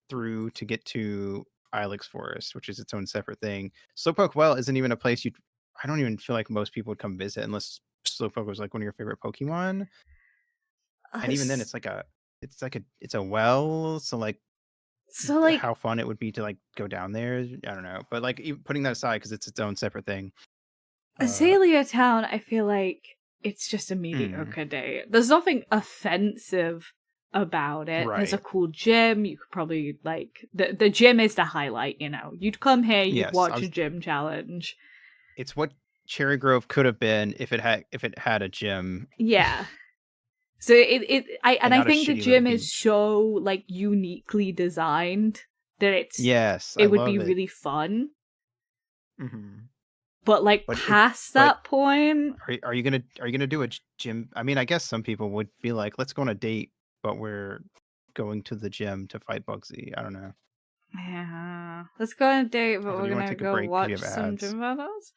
through to get to Ilex Forest, which is its own separate thing. Slowpoke Well isn't even a place I don't even feel like most people would come visit unless Slowpoke was like one of your favorite Pokemon. And even then, it's a well, so like how fun it would be to like go down there, I don't know. But like putting that aside, because it's its own separate thing. Azalea Town, I feel like it's just a mediocre day. There's nothing offensive about it. There's a Right. cool gym. You could probably like the gym is the highlight, you know. You'd come here, you'd Yes, watch a gym challenge. it's what Cherry Grove could have been if it had a gym. Yeah. So And I not a think the shitty little gym is beach. so like uniquely designed that Yes, I it would be love it. really fun. Mhm. But like But past that point, are you gonna do a gym? I mean, I guess some people would be like, let's go on a date, but we're going to the gym to fight Bugsy. I don't know. yeah, let's go on a date, but Although, do we're you want to gonna take a go break because you watch have some ads? gym battles.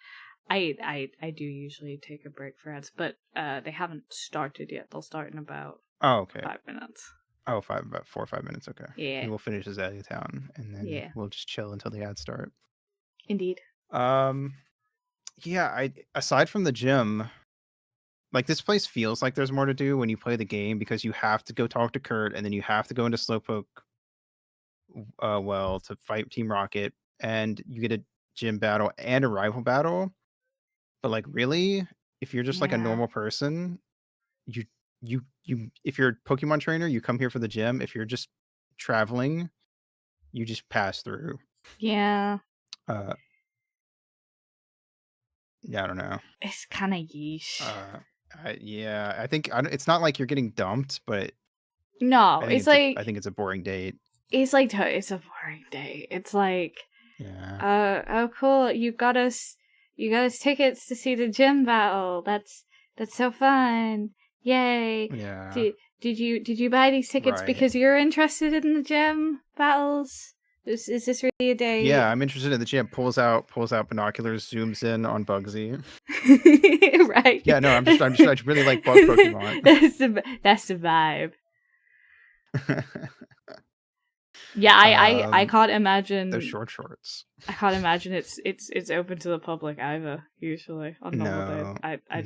I do usually take a break for ads, but they haven't started yet. They'll start in about Oh, okay. 5 minutes. Oh, about 4 or 5 minutes. Okay. Yeah. Maybe we'll finish this Azalea Town and then Yeah. we'll just chill until the ads start. Indeed. Yeah. Aside from the gym, like this place feels like there's more to do when you play the game because you have to go talk to Kurt and then you have to go into Slowpoke well to fight Team Rocket and you get a gym battle and a rival battle. But like really, if you're just like a Yeah. normal person, you if you're a Pokemon trainer, you come here for the gym. If you're just traveling, you just pass through. Yeah. Uh yeah, I don't know. It's kind of yeesh. Yeah, I think it's not like you're getting dumped, but No, I think it's like I think it's a boring date. it's like it's a boring day. It's like, Yeah. oh cool, you got us tickets to see the gym battle. That's so fun. Yay. Yeah. Did you buy these tickets Right. because you're interested in the gym battles? Is this really a date? Yeah, I'm interested in the gym. Pulls out binoculars, zooms in on Bugsy. Right. Yeah, no, I really like bug Pokemon. That's the vibe. Yeah, I can't imagine those short shorts. I can't imagine it's open to the public either. Usually on normal No, days, I no.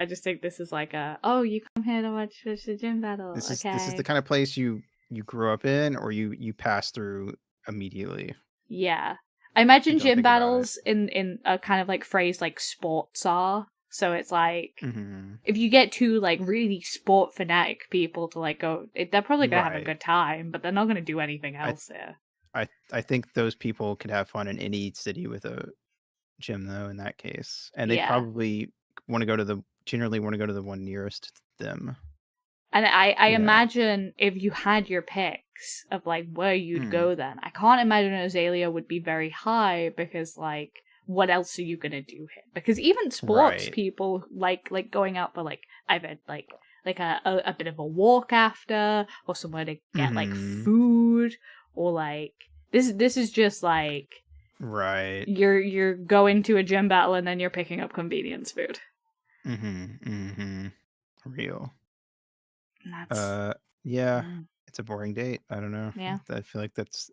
just think this is like you come here to watch the gym battle. This is Okay. the kind of place you grew up in or you pass through immediately. Yeah, I imagine You don't gym think about it. battles in a kind of like phrase like sports are. So it's like Mm-hmm. if you get two like really sport fanatic people to like go, they're probably gonna have a Right. good time, but they're not gonna do anything else there. I think those people could have fun in any city with a gym though in that case. And they Yeah. probably generally want to go to the one nearest to them. And I Yeah. imagine if you had your picks of like where you'd go then, I can't imagine Azalea would be very high because like what else are you gonna do here? Because even sports Right. people like going out for like either like a bit of a walk after or somewhere to get like food or like this is just like right. you're going to a gym battle and then you're picking up convenience food. Real. And that's yeah, it's a boring date. I don't know. Yeah. I feel like that's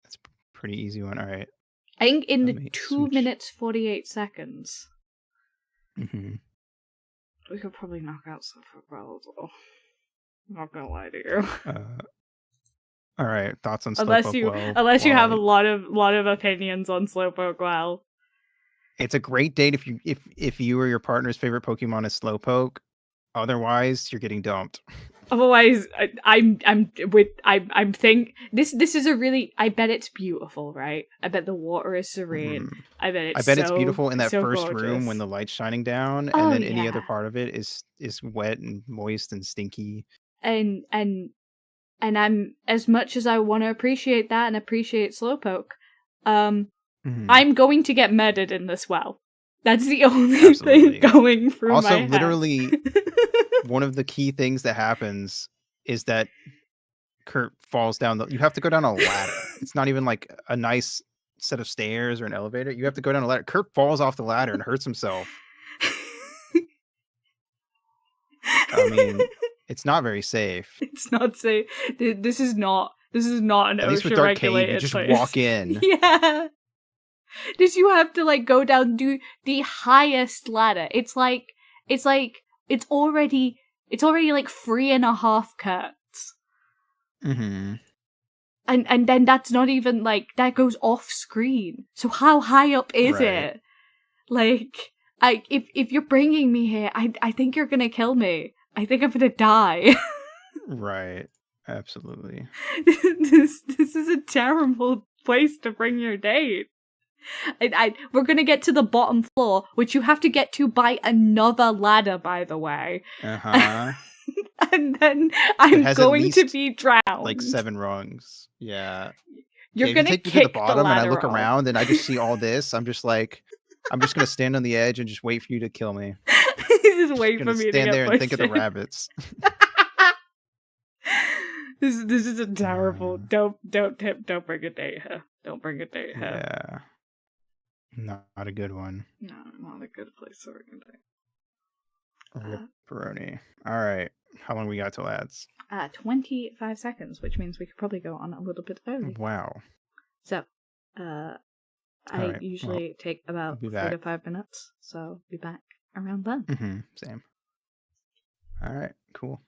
a pretty easy one. All right. I think in the 2 minutes 48 seconds, we could probably knock out Slowpoke Battle. I'm not gonna lie to you. All right, thoughts on unless Slowpoke unless you have a lot of opinions on Slowpoke Well. It's a great date if you or your partner's favorite Pokemon is Slowpoke. Otherwise, you're getting dumped. Otherwise, I'm think this is a really. I bet it's beautiful, right? I bet the water is serene. I bet it's beautiful in that first gorgeous. room when the light's shining down, and then any other part of it is wet and moist and stinky. And I'm as much as I want to appreciate that and appreciate Slowpoke, I'm going to get murdered in this well. That's the only thing going through my head. Literally, one of the key things that happens is that Kurt falls down. You have to go down a ladder. It's not even like a nice set of stairs or an elevator. You have to go down a ladder. Kurt falls off the ladder and hurts himself. I mean, it's not very safe. It's not safe. This is not an At least with OSHA Dark regulated Cave, you just place. walk in. Yeah. Does you have to like go down do the highest ladder? It's already like 3.5 Kurts. And then that's not even like that goes off screen. So how high up is it? Like if you're bringing me here, I think you're gonna kill me. I think I'm gonna die. Right. Absolutely. This is a terrible place to bring your date. We're gonna get to the bottom floor, which you have to get to by another ladder, by the way. Uh-huh. And then I'm has at going to least, be drowned. like 7 rungs. Yeah. You're Okay, if you gonna take me to the kick the bottom and I ladder look off. around and I just see all this, I'm just gonna stand on the edge and just wait for you to kill me. Just wait Gonna for me to stand get there and think of the pushed in. rabbits. This is a terrible. Don't bring a date here. Don't bring a date here. Yeah. Not a good one. No, not a good place to bring a date. Ripperoni. All right. How long we got till ads? 25 seconds, which means we could probably go on a little bit early. Wow. So, I usually take about 3 to 5 minutes, so be back around then. Same. All right. Cool.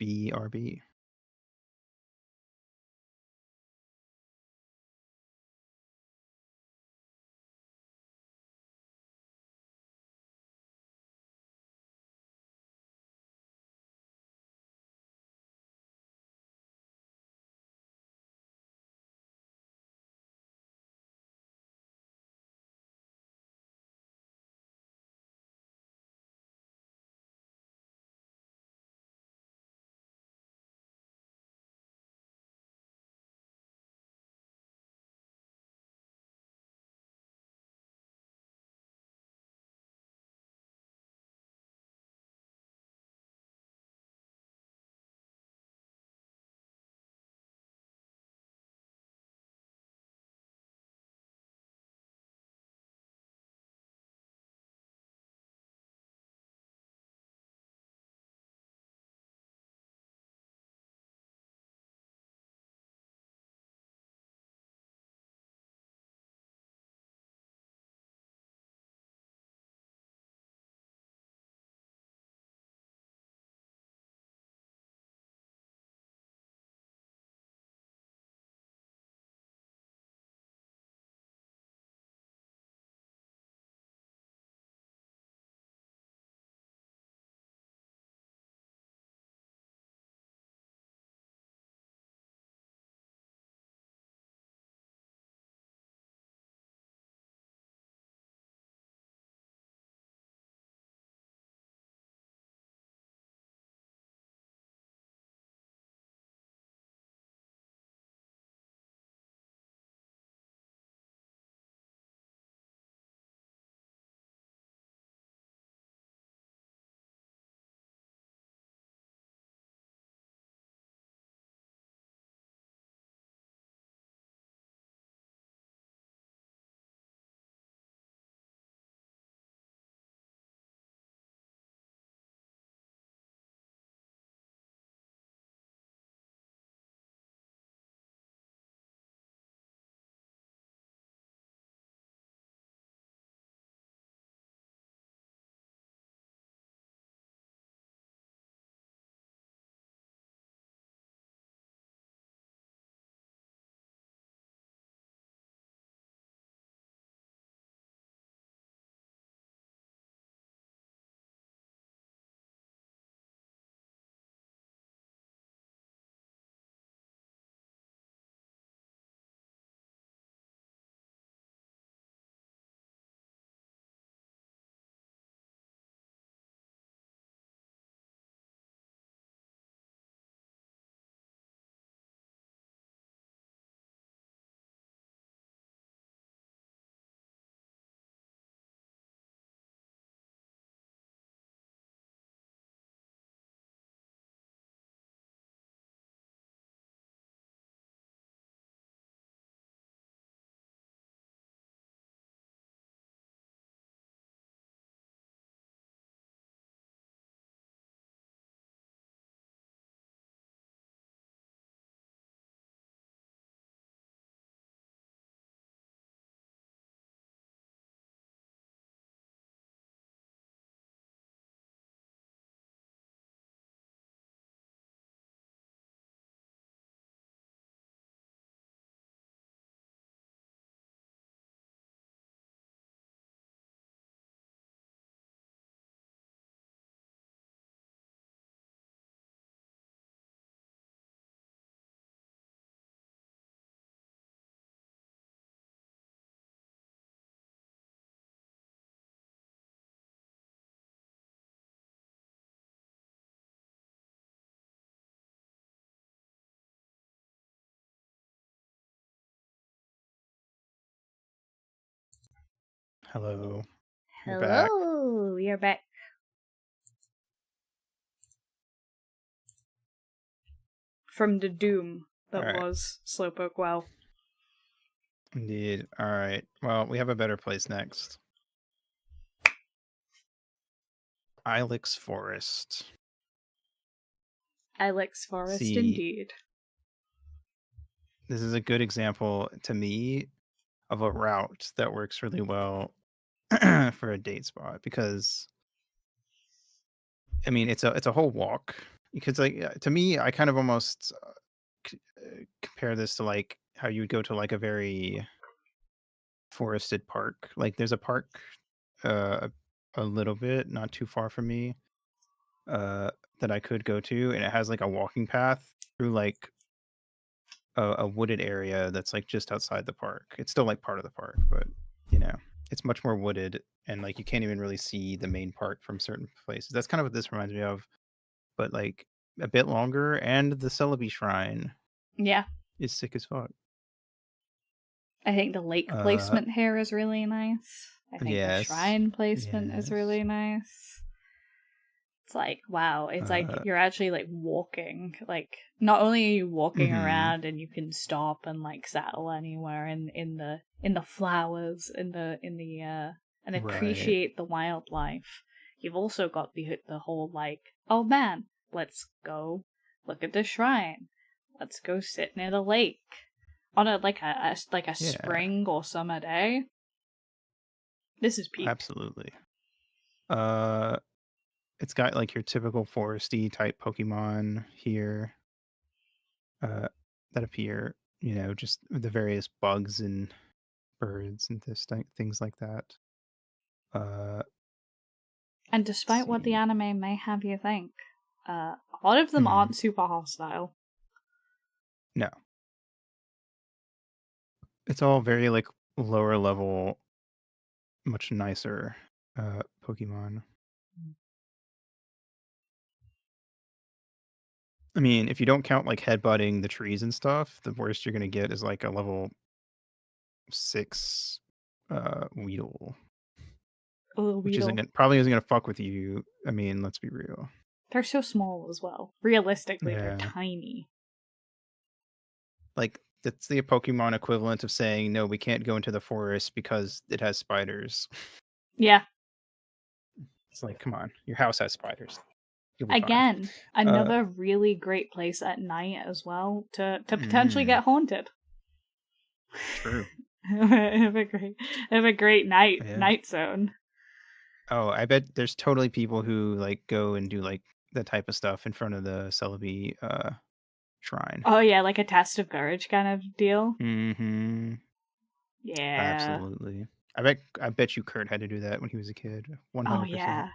BRB. Hello. You're back. Hello, you're back. From the doom that was Slowpoke Well. Indeed. All right. Well, we have a better place next. Ilex Forest. Ilex Forest, See, indeed. This is a good example to me of a route that works really well for a date spot, because I mean it's a whole walk. Because like to me, I kind of almost compare this to like how you would go to like a very forested park. Like there's a park a little bit not too far from me that I could go to, and it has like a walking path through like a wooded area that's like just outside the park. It's still like part of the park, but you know, it's much more wooded, and like you can't even really see the main park from certain places. That's kind of what this reminds me of, but like a bit longer, and the Celebi Shrine is sick as fuck. I think the lake placement here is really nice. I think the shrine placement is really nice. It's like, wow, it's like you're actually like walking. Like not only are you walking around and you can stop and like settle anywhere in the flowers and appreciate the wildlife. You've also got the whole like, oh man, let's go look at the shrine. Let's go sit near the lake on a spring or summer day. This is peak. Absolutely. It's got like your typical foresty type Pokemon here that appear, you know, just the various bugs and birds and things like that. And despite what the anime may have you think, a lot of them aren't super hostile. No. It's all very like lower level, much nicer Pokemon. I mean, if you don't count like headbutting the trees and stuff, the worst you're gonna get is like a level 6 Weedle. Which probably isn't gonna fuck with you. I mean, let's be real. They're so small as well. Realistically, they're tiny. Like that's the Pokemon equivalent of saying no, we can't go into the forest because it has spiders. Yeah. It's like, come on, your house has spiders. Again, another really great place at night as well to potentially get haunted. True. have a great night zone. Oh, I bet there's totally people who like go and do like that type of stuff in front of the Celebi shrine. Oh yeah, like a test of courage kind of deal. Mm-hmm. Yeah. Absolutely. I bet you Kurt had to do that when he was a kid. 100%. Oh yeah.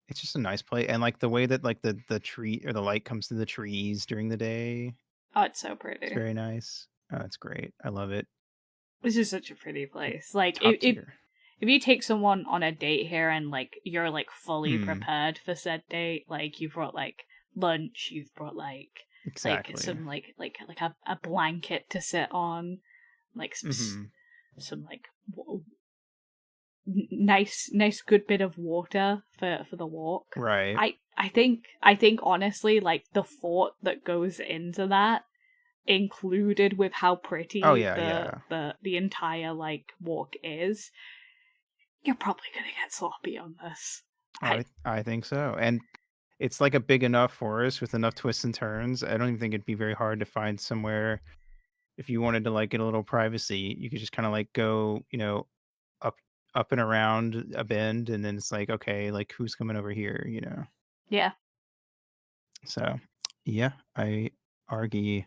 It's just a nice place, and like the way that like the tree or the light comes through the trees during the day. Oh, it's so pretty. It's very nice. It's great. I love it. It's just such a pretty place. Like if you take someone on a date here and like you're like fully prepared for said date, like you've brought like lunch, you've brought like some like a blanket to sit on, like some like nice good bit of water for the walk. Right. I think honestly, like the thought that goes into that, included with how pretty the entire like walk is, you're probably gonna get sloppy on this. I think so. And it's like a big enough forest with enough twists and turns. I don't even think it'd be very hard to find somewhere if you wanted to like get a little privacy. You could just kind of like go, you know, up and around a bend, and then it's like, okay, like who's coming over here, you know? Yeah. So yeah, I argue.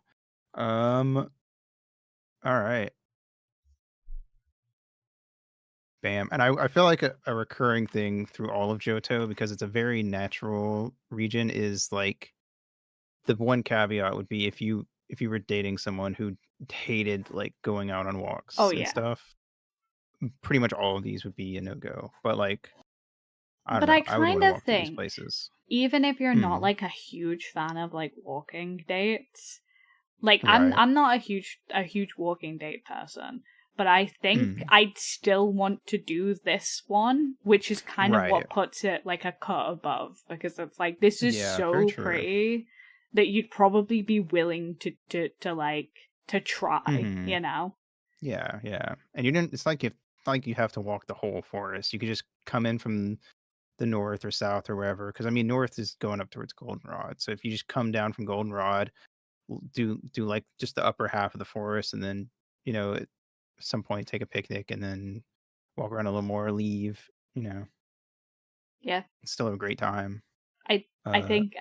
All right. Bam. And I feel like a recurring thing through all of Johto, because it's a very natural region, is like the one caveat would be if you were dating someone who hated like going out on walks and stuff, pretty much all of these would be a no-go. But like I don't know, I would want to walk through these places. Even if you're not like a huge fan of like walking dates, like I'm not a huge walking date person, but I think I'd still want to do this one, which is kind of what puts it like a cut above, because it's like, this is so pretty that you'd probably be willing to try, you know? Yeah. And you didn't, it's like you have to walk the whole forest. You could just come in from the north or south or wherever, because I mean north is going up towards Goldenrod. So if you just come down from Goldenrod, do like just the upper half of the forest, and then at some point take a picnic, and then walk around a little more, leave. Yeah, still have a great time. I think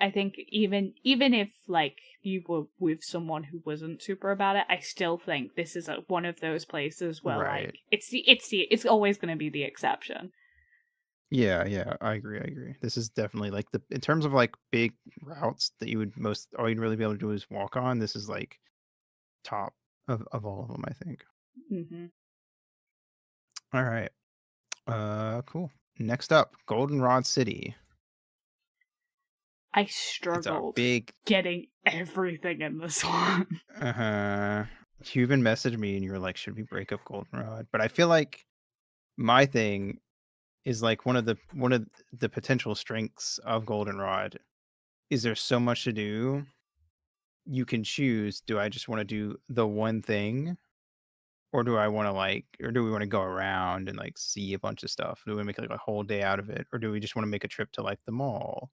even if like you were with someone who wasn't super about it, I still think this is one of those places where like it's always going to be the exception. Yeah, I agree. This is definitely like in terms of like big routes that all you'd really be able to do is walk on. This is like top of all of them, I think. Mm-hmm. All right. Cool. Next up, Goldenrod City. I struggled big getting everything in this one. You even messaged me and you were like, should we break up Goldenrod? But I feel like my thing is like one of the potential strengths of Goldenrod is there's so much to do. You can choose, do I just want to do the one thing? Or do I want to or do we want to go around and like see a bunch of stuff? Do we make like a whole day out of it? Or do we just want to make a trip to like the mall?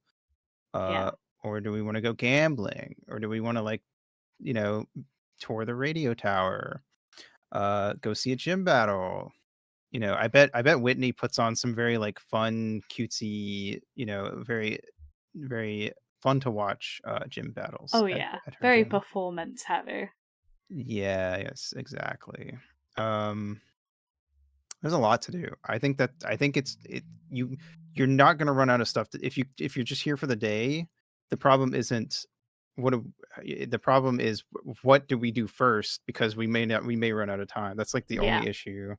Or do we want to go gambling? Or do we want to like, tour the radio tower? Go see a gym battle? I bet Whitney puts on some very like fun, cutesy, very, very fun to watch gym battles. Oh yeah, at her very gym. performance heavy. Yeah, yes, exactly. There's a lot to do. I think you're not going to run out of stuff. If you're just here for the day, the problem isn't the problem is what do we do first, because we may run out of time. That's like the only issue.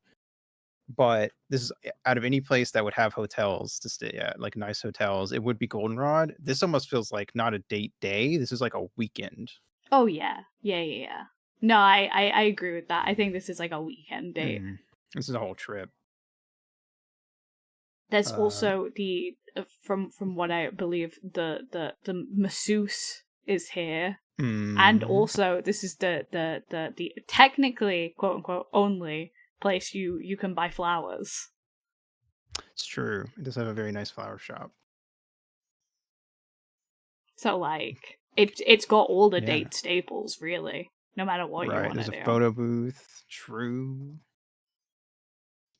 But this is out of any place that would have hotels to stay at, like nice hotels, it would be Goldenrod. This almost feels like not a date day. This is like a weekend. Oh yeah. No, I agree with that. I think this is like a weekend date. This is a whole trip. There's also the from what I believe the masseuse is here, and also this is the technically quote unquote only place you can buy flowers. It's true. It does have a very nice flower shop. So like it's got all the date staples really, no matter what you want to do. There's a photo booth. True.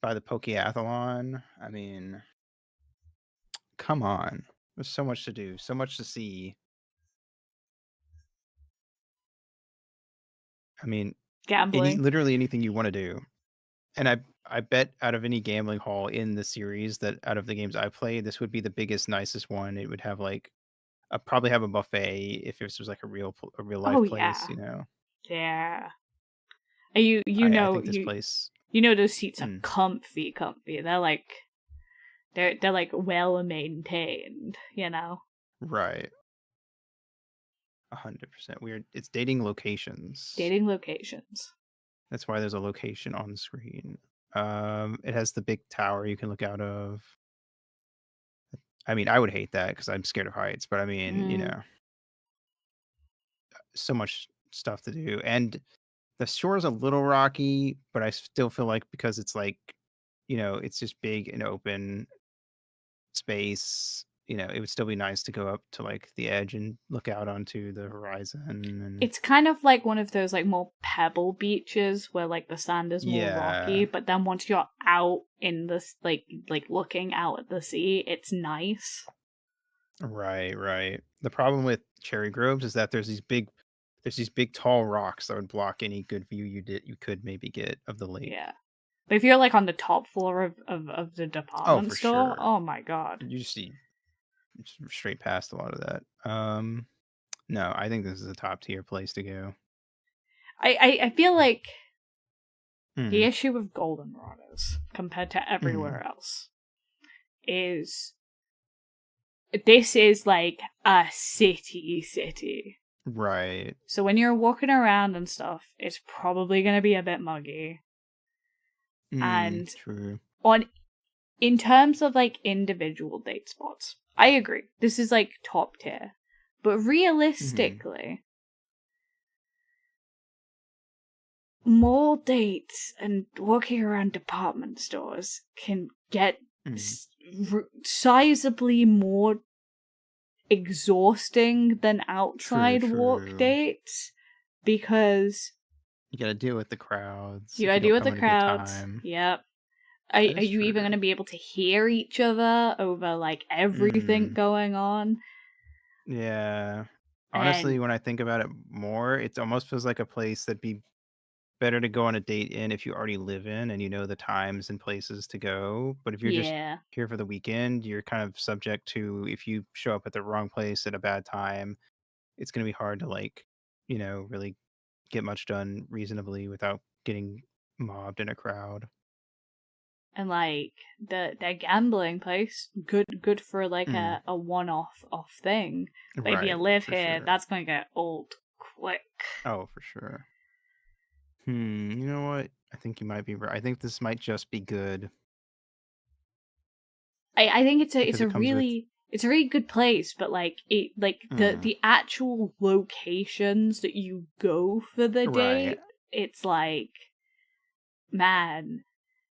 By the Pokeathlon. I mean, come on. There's so much to do, so much to see. I mean, gambling. Literally anything you want to do. And I bet out of any gambling hall in the series, that out of the games I played, this would be the biggest, nicest one. It would have like probably have a buffet if this was like a real life place, Yeah. I think this place. Those seats are comfy. They're like well maintained, Right. 100%. Weird. It's dating locations. That's why there's a location on the screen. It has the big tower you can look out of. I mean, I would hate that because I'm scared of heights, but I mean, so much stuff to do. And the shore is a little rocky, but I still feel like because it's like, it's just big and open space, it would still be nice to go up to like the edge and look out onto the horizon. And it's kind of like one of those like more pebble beaches where like the sand is more rocky, but then once you're out in this like looking out at the sea, it's nice. Right. The problem with Cherry Groves is that there's these big tall rocks that would block any good view you could maybe get of the lake. Yeah. But if you're like on the top floor of the department store, oh my god. You just see straight past a lot of that. No, I think this is a top tier place to go. I feel like the issue with Goldenrod is, compared to everywhere else, is this is like a city. Right. So when you're walking around and stuff, it's probably going to be a bit muggy. And True. in terms of like individual date spots, I agree. This is like top tier. But realistically, more dates and walking around department stores can get sizably more exhausting than outside walk dates, because you gotta deal with the crowds. you If gotta you don't deal with come the at a good crowds. time. Yep. Are That is you even true. going to be able to hear each other over like everything going on? Yeah. Honestly, And when I think about it more, it almost feels like a place that'd be better to go on a date in if you already live in and you know the times and places to go. But if you're just yeah. here for the weekend, you're kind of subject to, if you show up at the wrong place at a bad time, it's going to be hard to really get much done reasonably without getting mobbed in a crowd. And like the gambling place, good for like a one-off thing. But if you Right, live for here, sure. that's going to get old quick. Oh, for sure. You know what? I think you might be right. I think this might just be good I think it's because it comes with a really good place, but like the actual locations that you go for the right. date, it's like, man,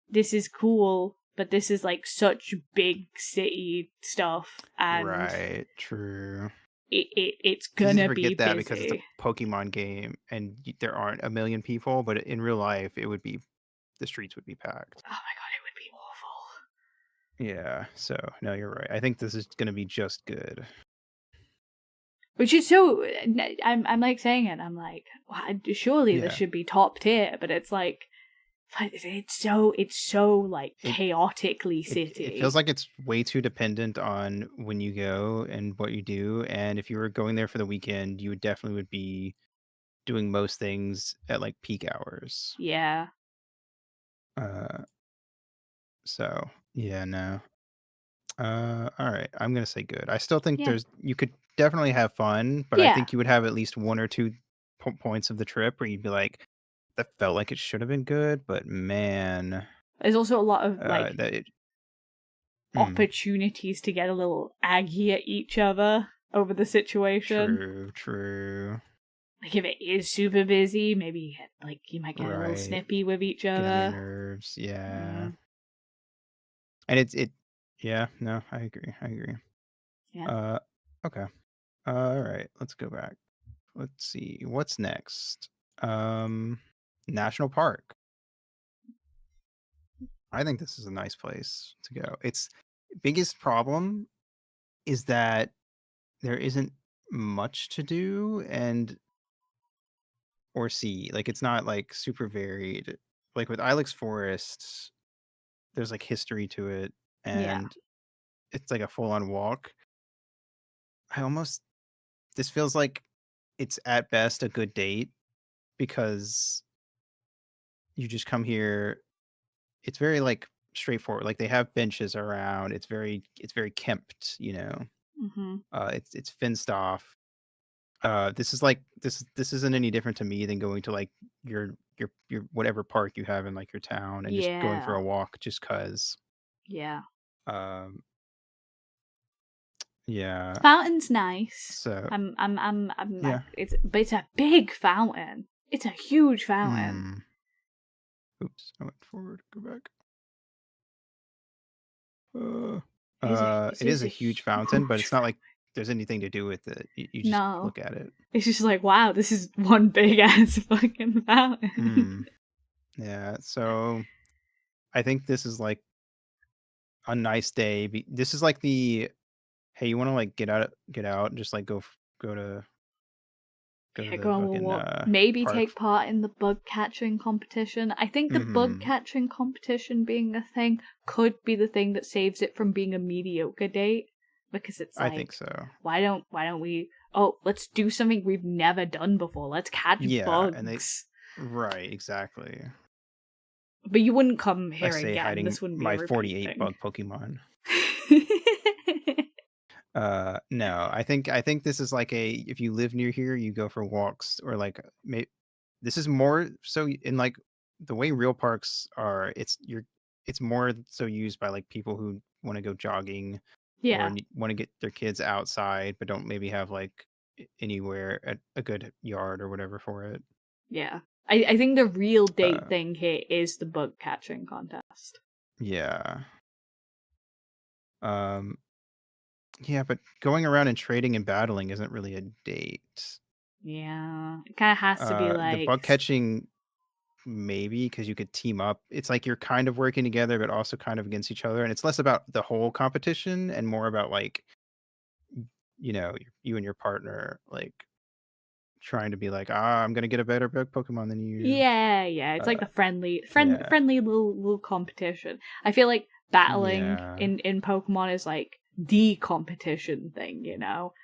this is cool, but this is like such big city stuff, and Right, true. it's It's easy to gonna be forget that because it's a busy. Pokemon game and there aren't a million people, but in real life, the streets would be packed. Oh my god, it would be awful. Yeah, so no, you're right. I think this is going to be just good. Which is so, I'm like saying it, I'm like, well, surely this Yeah. should be top tier, but it's like, it's so like chaotically city. It feels like it's way too dependent on when you go and what you do. And if you were going there for the weekend, you would be doing most things at like peak hours. Yeah. So yeah, no. All right. I'm gonna say good. I still think Yeah. you could definitely have fun, but I Yeah. think you would have at least one or two points of the trip where you'd be like, that felt like it should have been good, but man, There's also a lot of like that it, opportunities to get a little aggy at each other over the situation. true. Like if it is super busy, maybe like you might get a little Right. snippy with each Get on your other. nerves. Yeah. And yeah, no, I agree. Yeah. Okay. All right. Let's go back. Let's see. What's next? National Park. I think this is a nice place to go. Its biggest problem is that there isn't much to do or see. Like it's not like super varied. Like with Ilex Forest, there's like history to it Yeah. and it's like a full-on walk. This feels like it's at best a good date because you just come here. It's very like straightforward. Like they have benches around. It's very kempt, you know. Mm-hmm. It's fenced off. This is like this isn't any different to me than going to like your whatever park you have in like your town and just going for Yeah. a walk just cuz. Yeah. Um yeah. Fountain's nice. So I'm yeah. but it's a big fountain. It's a huge fountain. Oops, I went forward. Go back. It is a huge fountain, but it's not like there's anything to do with it. You just No. look at it. It's just like, wow, this is one big ass fucking fountain. Yeah, so I think this is like a nice day. This is like the hey, you want to like get out, and just like go to Yeah, the go on a fucking walk. Maybe park. take part in the bug catching competition. I think the bug catching competition being a thing could be the thing that saves it from being a mediocre date. Because it's like, I think so. why don't we? Oh, let's do something we've never done before. Let's catch bugs. And right, exactly. But you wouldn't come here I say again. hiding This wouldn't be my a repeat 48 thing. bug Pokemon. No, I think this is like if you live near here, you go for walks or like this is more so in like the way real parks are, it's more so used by like people who want to go jogging or Yeah, want to get their kids outside, but don't maybe have like anywhere at a good yard or whatever for it. yeah. I think the real date Uh, thing here is the bug catching contest. yeah. Um, yeah, but going around and trading and battling isn't really a date. Yeah, it kind of has to be The like, bug catching maybe because you could team up. It's like you're kind of working together, but also kind of against each other, and it's less about the whole competition and more about like you and your partner like trying to be like, I'm gonna get a better bug Pokemon than you. yeah. It's Uh, like the yeah, friendly little competition. I feel like battling yeah, in Pokemon is like the competition thing.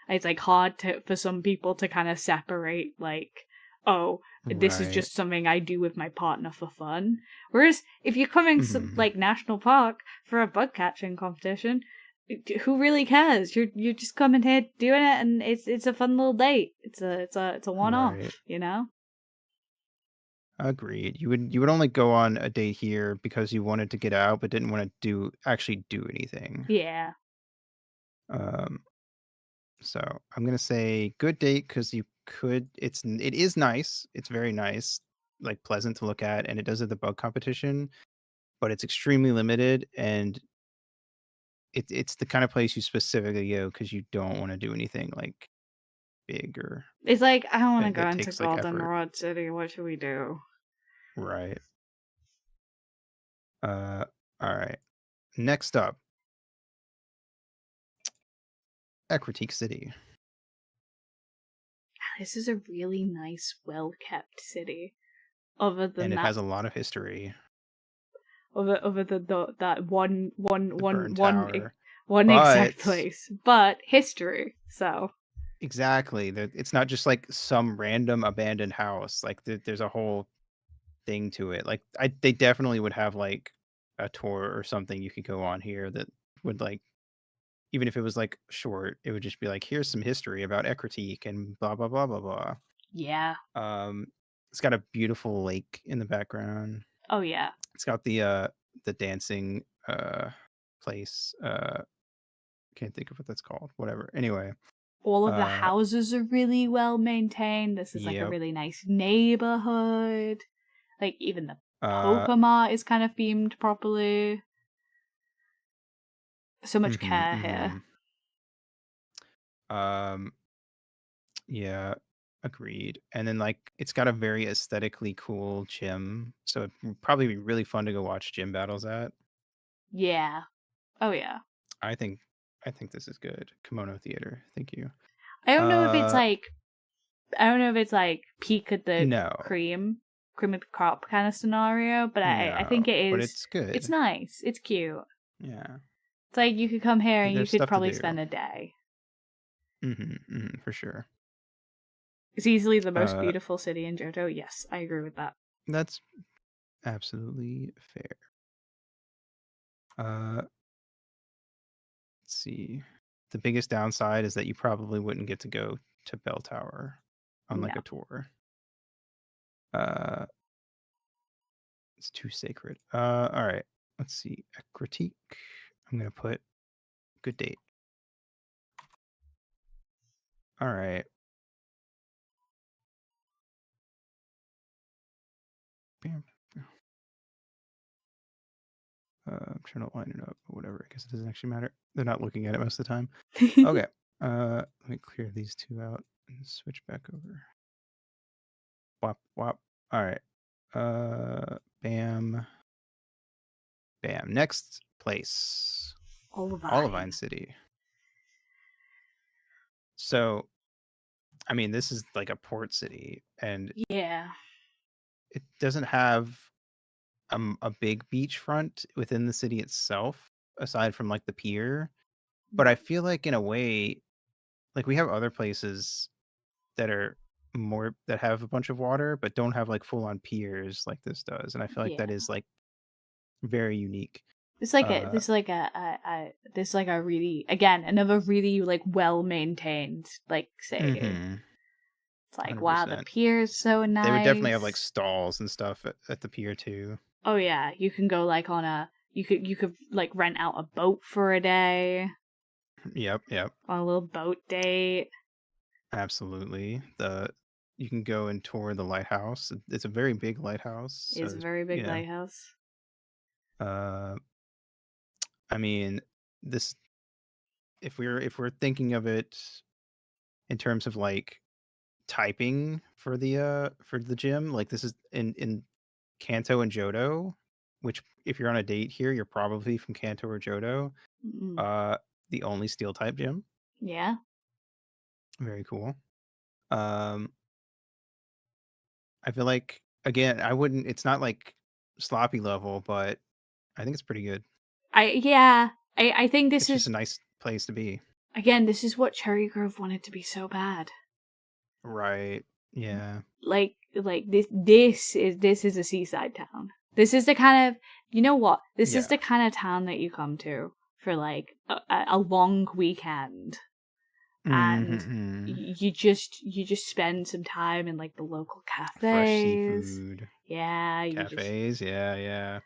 It's like hard for some people to kind of separate like, oh, this is right. just something I do with my partner for fun. Whereas if you're coming to Hmm. like National Park for a bug catching competition, who really cares? You're just coming here doing it, and it's a fun little date. It's a one Right. off. Agreed. You would only go on a date here because you wanted to get out, but didn't want to actually do anything. Yeah. Um, so I'm gonna say good date because you could. It is nice. It's very nice, like pleasant to look at, and it does have the bug competition, but it's extremely limited, and it's the kind of place you specifically go because you don't want to do anything like big or It's like, I don't want to go that into takes like effort. Goldenrod City. What should we do? Right. Uh, all right. Next up, Ecritique City, This is a really nice, well kept city. Other and than it that, has a lot of history. other than that The burn tower, one exact but place, but history. So exactly, it's not just like some random abandoned house. Like there's a whole thing to it. Like they definitely would have like a tour or something you could go on here that would like even if it was like short, it would just be like here's some history about Ecritique and blah blah blah blah blah. yeah. Um, it's got a beautiful lake in the background. Oh yeah. It's got the dancing place. Can't think of what that's called. Whatever. Anyway. All of the Uh, houses are really well maintained. This is like a yep. really nice neighborhood. Like even the Uh, Pokemon is kind of themed properly. So much mhm, care here. mhm. Um, yeah, agreed. And then like it's got a very aesthetically cool gym, so it'd probably be really fun to go watch gym battles at. Yeah. Oh yeah. I think I think this is good. Kimono Theater. Thank you. I don't know if it's Uh, like I don't know if it's like peak of the no. cream of the crop kind of scenario, but I think No, it but is. it's It's good. nice. It's cute. Yeah. It's like you could come here and you There's could stuff to probably do. spend a day. For sure. It's easily the most Uh, beautiful city in Johto. Yes, I agree with that. that's absolutely fair. Let's see. The biggest downside is that you probably wouldn't get to go to Bell Tower on No. like a tour. Uh, it's too sacred. All right. Let's see. A critique. I'm gonna put good date. All right. Bam. I'm trying to line it up, or whatever. I guess it doesn't actually matter. They're not looking at it most of the time. Okay. Let me clear these two out and switch back over. Wop wop. All right. Bam. Bam. Next place. Olivine Olivine. City. So, I mean, this is like a port city, and Yeah. it doesn't have a big beachfront within the city itself, aside from like the pier. But I No. feel like in a way, like we have other places that are more that have a bunch of water, but don't have like full on piers like this does, and I feel like Yeah. that is like very unique. It's like a Uh, this like this like a really, again, another really like well maintained like city. hmm It's It's like, wow, the 100%. pier is so nice. They would definitely have like stalls and stuff at the pier too. Oh yeah, you can go like on a you could like rent out a boat for a day. Yep. On a little boat date. Absolutely. You can go and tour the lighthouse. It's a very big lighthouse. It's a very big lighthouse. I mean, this if we're thinking of it in terms of like typing for the gym, like this is in Kanto and Johto, which if you're on a date here, you're probably from Kanto or Johto. The only steel type gym. Yeah. Very cool. I feel like again, it's not like sloppy level, but I think it's pretty good. I think this It's just a nice place to be. Again, this is what Cherry Grove wanted to be so bad. Right. Yeah. Like this is a seaside town. This is the kind of, you know what? This is the kind of town that you come to for like a long weekend. And you just spend some time in like the local cafes. Fresh seafood. Yeah. Cafes, yeah.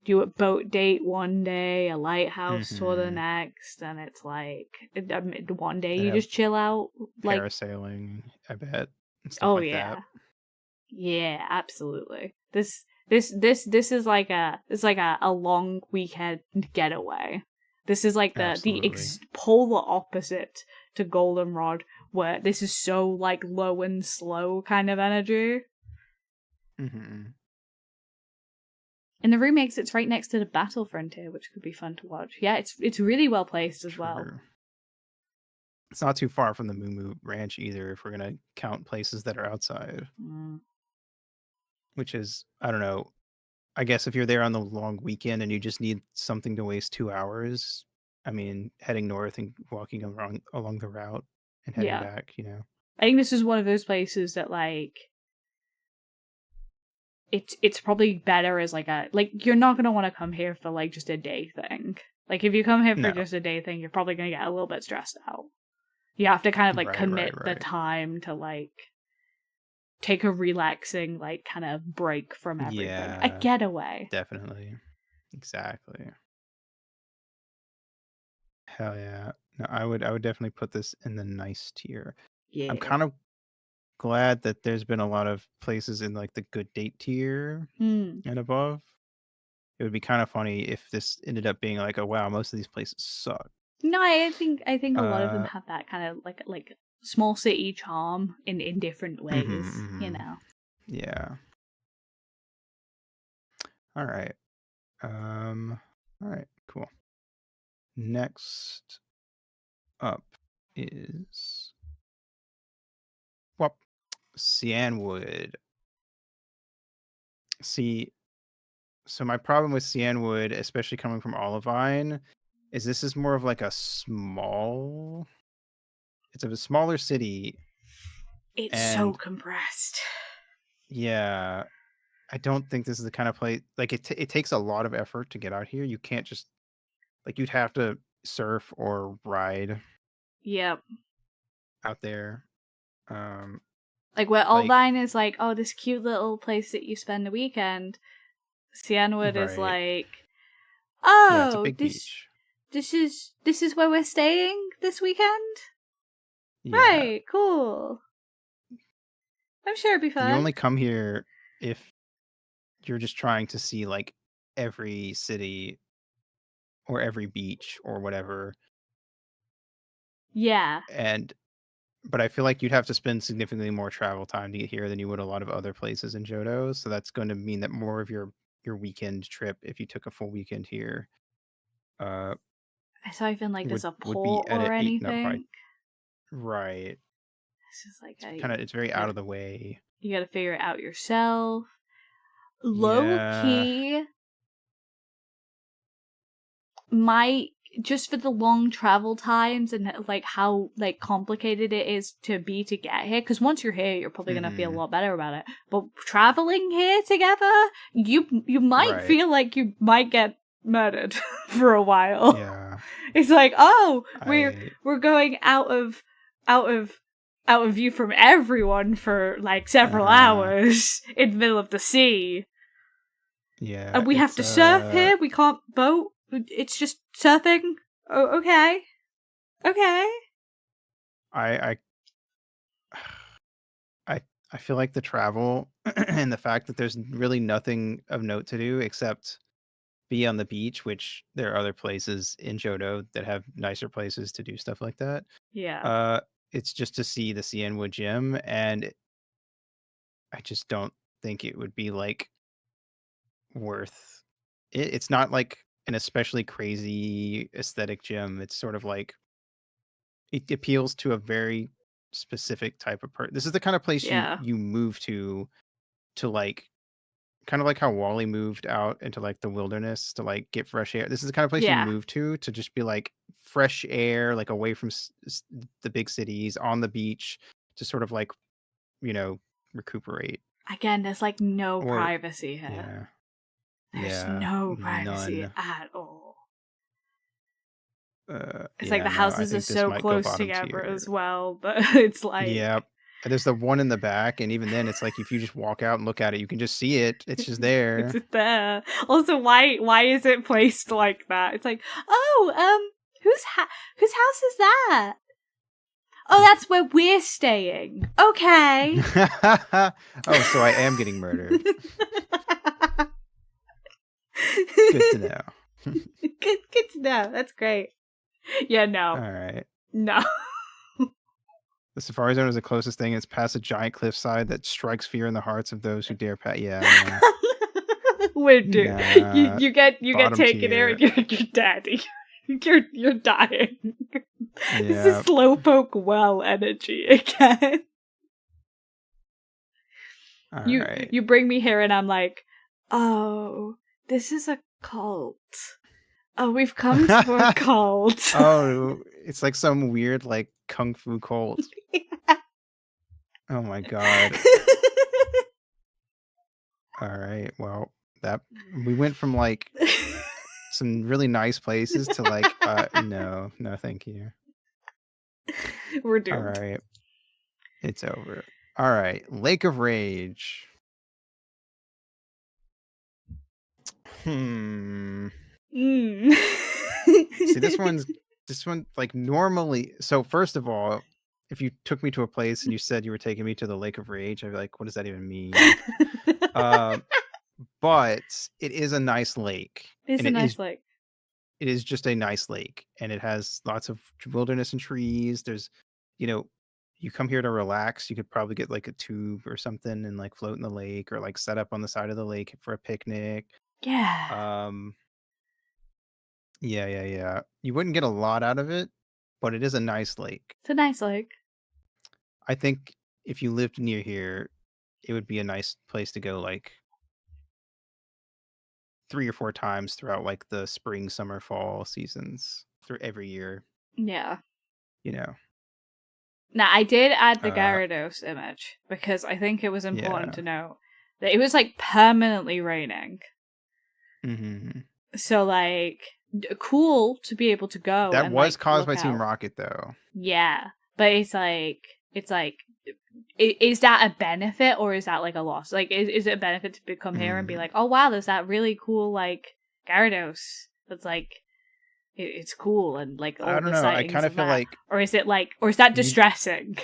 Do a boat date one day, a lighthouse tour the next, and it's like one day you just chill out, like parasailing, I bet, and stuff that. Yeah, absolutely. This is like a long weekend getaway. This is like the polar opposite to Goldenrod, where this is so like low and slow kind of energy. In the remakes, it's right next to the Battle Frontier, which could be fun to watch. Yeah, it's really well placed as well. It's not too far from the Moo Moo Ranch either, if we're gonna count places that are outside. Which is, I don't know. I guess if you're there on the long weekend and you just need something to waste 2 hours, I mean, heading north and walking along the route and heading back, you know. I think this is one of those places that like it's probably better as like you're not gonna want to come here for like just a day thing. Like if you come here for just a day thing, you're probably gonna get a little bit stressed out. You have to kind of like commit the time to like take a relaxing like kind of break from everything. A getaway. Definitely. Exactly. Hell yeah. No, I would definitely put this in the nice tier. Yeah. I'm kind of glad that there's been a lot of places in like the good date tier and above. It would be kind of funny if this ended up being like, oh wow, most of these places suck. No, I think a lot of them have that kind of like small city charm in different ways, you know. Yeah. All right. All right, cool. Next up is Cianwood. See, so my problem with Cianwood, especially coming from Olivine, is this is more of like it's a smaller city. It's so compressed. Yeah. I don't think this is the kind of place, like it takes a lot of effort to get out here. You can't just, like, you'd have to surf or ride. Yep. Out there. Like where Olivine is like, oh, this cute little place that you spend the weekend. Cianwood is like, oh, it's a big beach. This is where we're staying this weekend? Yeah. Right, cool. I'm sure it'd be fun. You only come here if you're just trying to see like every city or every beach or whatever. Yeah. But I feel like you'd have to spend significantly more travel time to get here than you would a lot of other places in Johto. So that's going to mean that more of your weekend trip, if you took a full weekend here, it's not even like there's a port or anything. Right. It's just like it's very out of the way. You got to figure it out yourself. Low key, just for the long travel times and like how like complicated it is to get here, because once you're here you're probably gonna feel a lot better about it, but traveling here together, you might feel like you might get murdered for a while. Yeah. It's like, oh, we're going out of out of view from everyone for like several hours in the middle of the sea. Yeah. And we have to surf here? We can't boat? It's just surfing? Oh, okay. Okay. I feel like the travel and the fact that there's really nothing of note to do except be on the beach, which there are other places in Johto that have nicer places to do stuff like that. Yeah. It's just to see the Cianwood Gym, and I just don't think it would be like worth it. It's not like an especially crazy aesthetic gym. It's sort of like it appeals to a very specific type of person. This is the kind of place Yeah. you move to like kind of like how Wally moved out into like the wilderness to like get fresh air. This is the kind of place you Yeah. move to just be like fresh air, like away from the big cities, on the beach, to sort of like, recuperate. Again, there's like no Or privacy here. There's no privacy none. at all. It's like Yeah, the no, I houses are think this so might go close bottom together tier. as well, but it's like... Yep. There's the one in the back, and even then, it's like if you just walk out and look at it, you can just see it. It's just there. It's just there. Also, why is it placed like that? It's like, oh, whose house is that? Oh, that's where we're staying. Okay. Oh, so I am getting murdered. Good to know. Good to know. That's great. Yeah, no. All right. No. The Safari Zone is the closest thing. It's past a giant cliffside that strikes fear in the hearts of those who dare pass. Yeah. We're doomed. Nah, you get taken tier. there and you're dead. You're dying. Yeah. This is slowpoke well energy again. Right. You bring me here and I'm like, oh, this is a cult. Oh, we've come to a cult. Oh, it's like some weird like kung fu cult. Oh my god. All right. Well, that we went from like some really nice places to like no, thank you. We're doomed. All right. It's over. All right. Lake of Rage. See, this one like normally. So first of all, if you took me to a place and you said you were taking me to the Lake of Rage, I'd be like, what does that even mean? But it is a nice lake. It's a nice lake. It is just a nice lake, and it has lots of wilderness and trees. There's, you come here to relax. You could probably get like a tube or something and like float in the lake, or like set up on the side of the lake for a picnic. Yeah. Yeah. You wouldn't get a lot out of it, but it is a nice lake. It's a nice lake. I think if you lived near here, it would be a nice place to go like 3 or 4 times throughout like the spring, summer, fall seasons through every year. Yeah. Now, I did add the Gyarados image because I think it was important to note that it was like permanently raining. Mm-hmm. So like cool to be able to go. That and, was like, caused by look Team out. Rocket though. Yeah, but it's like is that a benefit or is that like a loss? Like is it a benefit to come here and be like, oh wow, there's that really cool like Gyarados that's like it's cool and like all I don't the know. I sightings kind of of feel that. like, or is that distressing?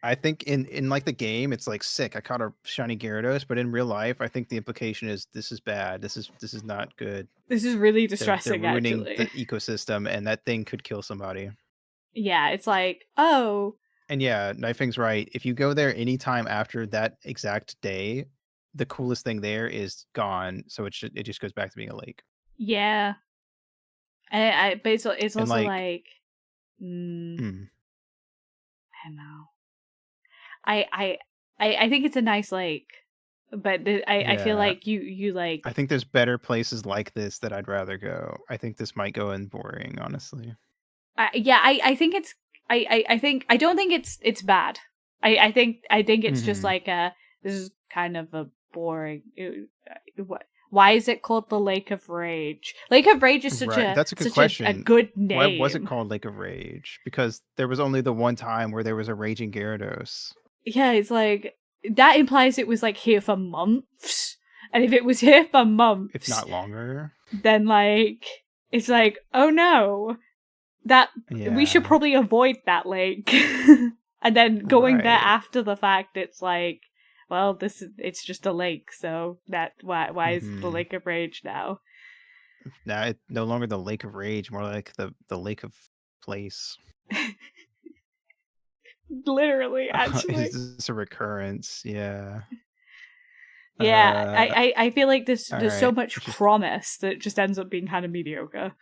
I think in like the game it's like sick. I caught a shiny Gyarados, but in real life I think the implication is this is bad. This is not good. This is really distressing. They're ruining actually. the ecosystem, and that thing could kill somebody. Yeah, it's like, oh. And yeah, Knifing's right. If you go there anytime after that exact day, the coolest thing there is gone. So it just goes back to being a lake. Yeah. But it's also like I don't know. I think it's a nice lake, but I feel like you like. I think there's better places like this that I'd rather go. I think this might go in boring, honestly. I think it's. I don't think it's bad. I think it's just like this is kind of a boring. why is it called the Lake of Rage? Lake of Rage is such Right. That's a good question. a good name. Why was it called Lake of Rage? Because there was only the one time where there was a raging Gyarados. Yeah, it's like that implies it was like here for months. And if it was here for months, if not longer, then like it's like, oh no, that we should probably avoid that lake. And then going there after the fact, it's like, well, it's just a lake, so that why is it the Lake of Rage now? Now it's no longer the Lake of Rage, more like the Lake of Place. Literally, actually. It's a recurrence, yeah. Yeah, I feel like there's so much promise that it just ends up being kind of mediocre.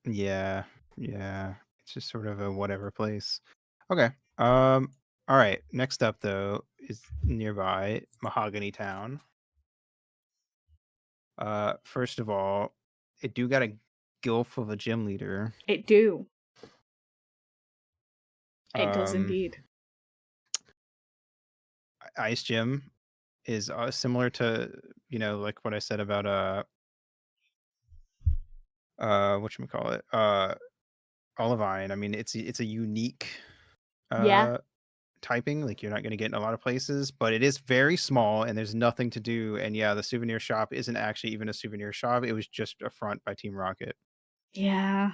Yeah. It's just sort of a whatever place. Okay. All right. Next up, though, is nearby Mahogany Town. First of all, it do got a gilf of a gym leader. It do. It does indeed. Ice Gym is similar to, like what I said about whatchamacallit, Olivine. I mean, it's a unique typing. Like, you're not going to get in a lot of places, but it is very small and there's nothing to do. And yeah, the souvenir shop isn't actually even a souvenir shop. It was just a front by Team Rocket. Yeah,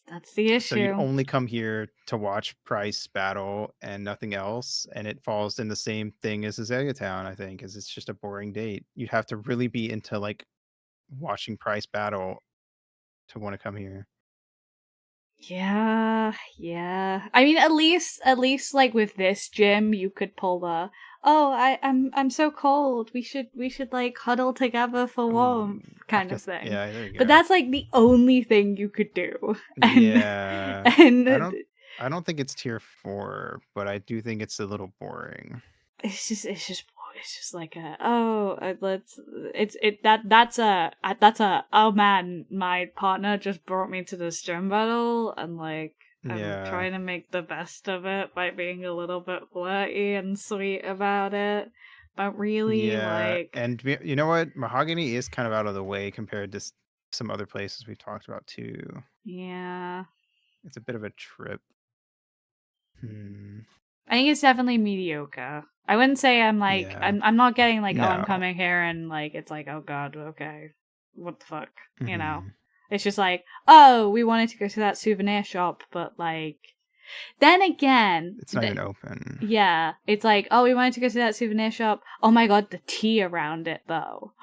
that's the issue. So you only come here to watch Price battle and nothing else, and it falls in the same thing as Azalea Town, I think, is it's just a boring date. You'd have to really be into like watching Price battle to want to come here. Yeah. I mean, at least like with this gym, you could pull the I'm so cold. We should like huddle together for warmth kind of thing. Yeah, there you go. But that's like the only thing you could do. Yeah. And I don't think it's tier 4, but I do think it's a little boring. It's just like that's a oh man, my partner just brought me to this gym battle and like I'm trying to make the best of it by being a little bit flirty and sweet about it, but really like. And you know what, Mahogany is kind of out of the way compared to some other places we've talked about too. Yeah, it's a bit of a trip. I think it's definitely mediocre. I wouldn't say I'm like I'm not getting like, I'm coming here and like it's like, oh god, okay, what the fuck, you know? It's just like, oh, we wanted to go to that souvenir shop, but like then again, it's not even open. Yeah, it's like, oh, we wanted to go to that souvenir shop. Oh my god, the tea around it though.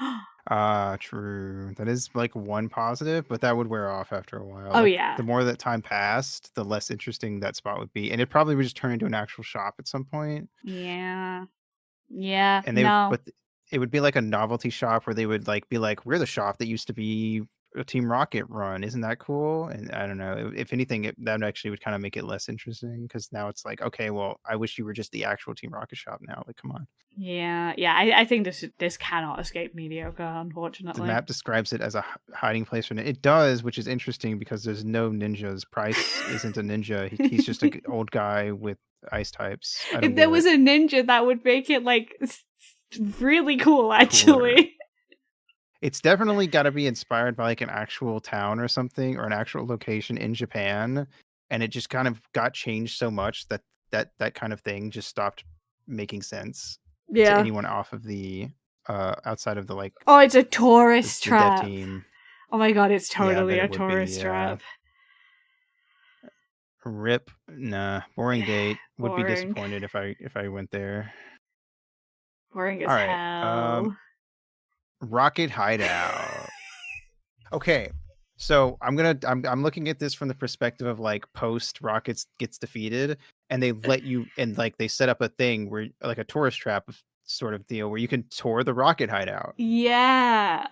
True. That is like one positive, but that would wear off after a while. Oh like, yeah. The more that time passed, the less interesting that spot would be, and it probably would just turn into an actual shop at some point. Yeah. And but it would be like a novelty shop where they would like be like, we're the shop that used to be a Team Rocket run. Isn't that cool? And I don't know. If anything, that actually would kind of make it less interesting because now it's like, okay, well, I wish you were just the actual Team Rocket shop now. Like, come on. Yeah. I think this cannot escape mediocre, unfortunately. The map describes it as a hiding place for it does, which is interesting because there's no ninjas. Price isn't a ninja. He's just an old guy with ice types. If there was a ninja, that would make it like really cool, actually. Cooler. It's definitely got to be inspired by like an actual town or something, or an actual location in Japan, and it just kind of got changed so much that kind of thing just stopped making sense to anyone off of the outside of the like. Oh, it's a tourist trap. Dev team. Oh my god, it's totally a tourist trap. Rip, nah, boring date. Would be disappointed if I went there. Boring as hell. Rocket Hideout. Okay, so I'm looking at this from the perspective of like post Rockets gets defeated, and they let you, and like they set up a thing where like a tourist trap sort of deal where you can tour the Rocket Hideout. Yeah.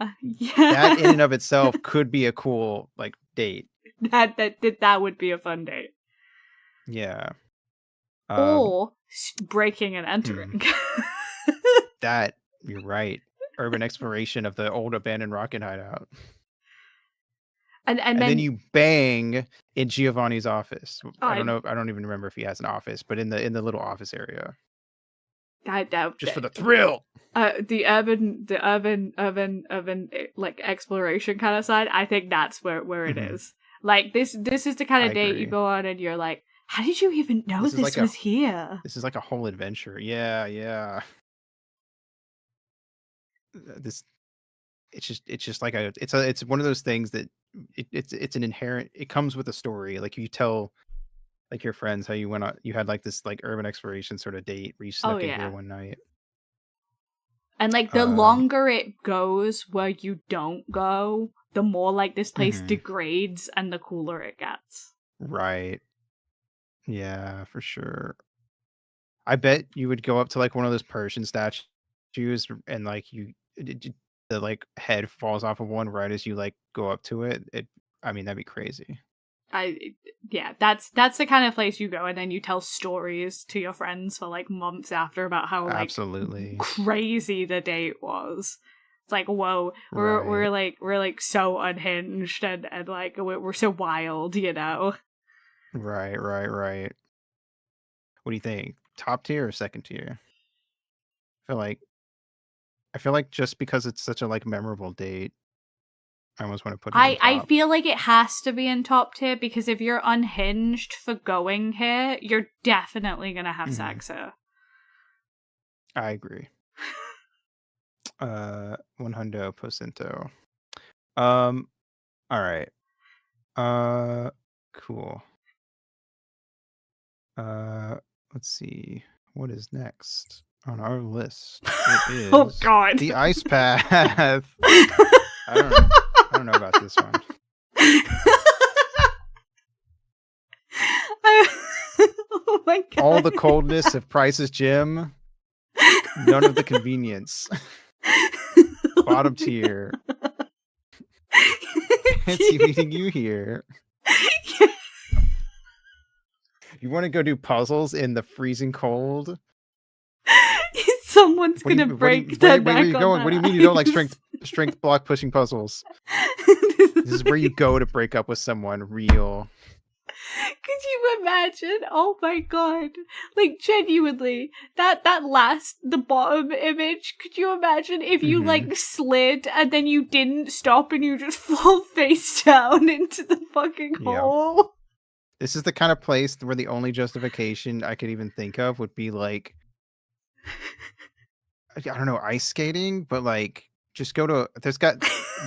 That in and of itself could be a cool like date. That would be a fun date. Yeah. Or breaking and entering. That, you're right. Urban exploration of the old abandoned Rocket Hideout. And then you bang in Giovanni's office. I don't know. I don't even remember if he has an office, but in the little office area. Just for the thrill. The urban like exploration kind of side. I think that's where it is. Like this is the kind of date you go on and you're like, how did you even know this was here? This is like a whole adventure. Yeah. It's just like it's one of those things that it's an inherent. It comes with a story. Like you tell like your friends how you went on. You had like this like urban exploration sort of date where you snuck in here one night. And like the longer it goes where you don't go, the more like this place degrades and the cooler it gets. Right. Yeah, for sure. I bet you would go up to like one of those Persian statues and like the like head falls off of one right as you like go up to it. I mean, that'd be crazy. That's the kind of place you go and then you tell stories to your friends for like months after about how like absolutely crazy the date was. It's like, whoa, we're like so unhinged and like we're so wild, you know. Right. What do you think? Top tier or second tier? I feel like just because it's such a like memorable date, I almost want to put it in top. I feel like it has to be in top tier because if you're unhinged for going here, you're definitely gonna have sex here. I agree. 100%. All right. Cool. Let's see. What is next on our list? It is oh god. The ice path. I don't know about this one. Oh my god. All the coldness of Price's Gym. None of the convenience. Bottom tier. Fancy meeting you here. You want to go do puzzles in the freezing cold? Someone's gonna break their neck. Where are you going? What do you mean you don't like strength block pushing puzzles? This is where you go to break up with someone real. Could you imagine? Oh my god. Like genuinely, the bottom image, could you imagine if you like slid and then you didn't stop and you just fall face down into the fucking hole? This is the kind of place where the only justification I could even think of would be like, I don't know, ice skating, but like just go to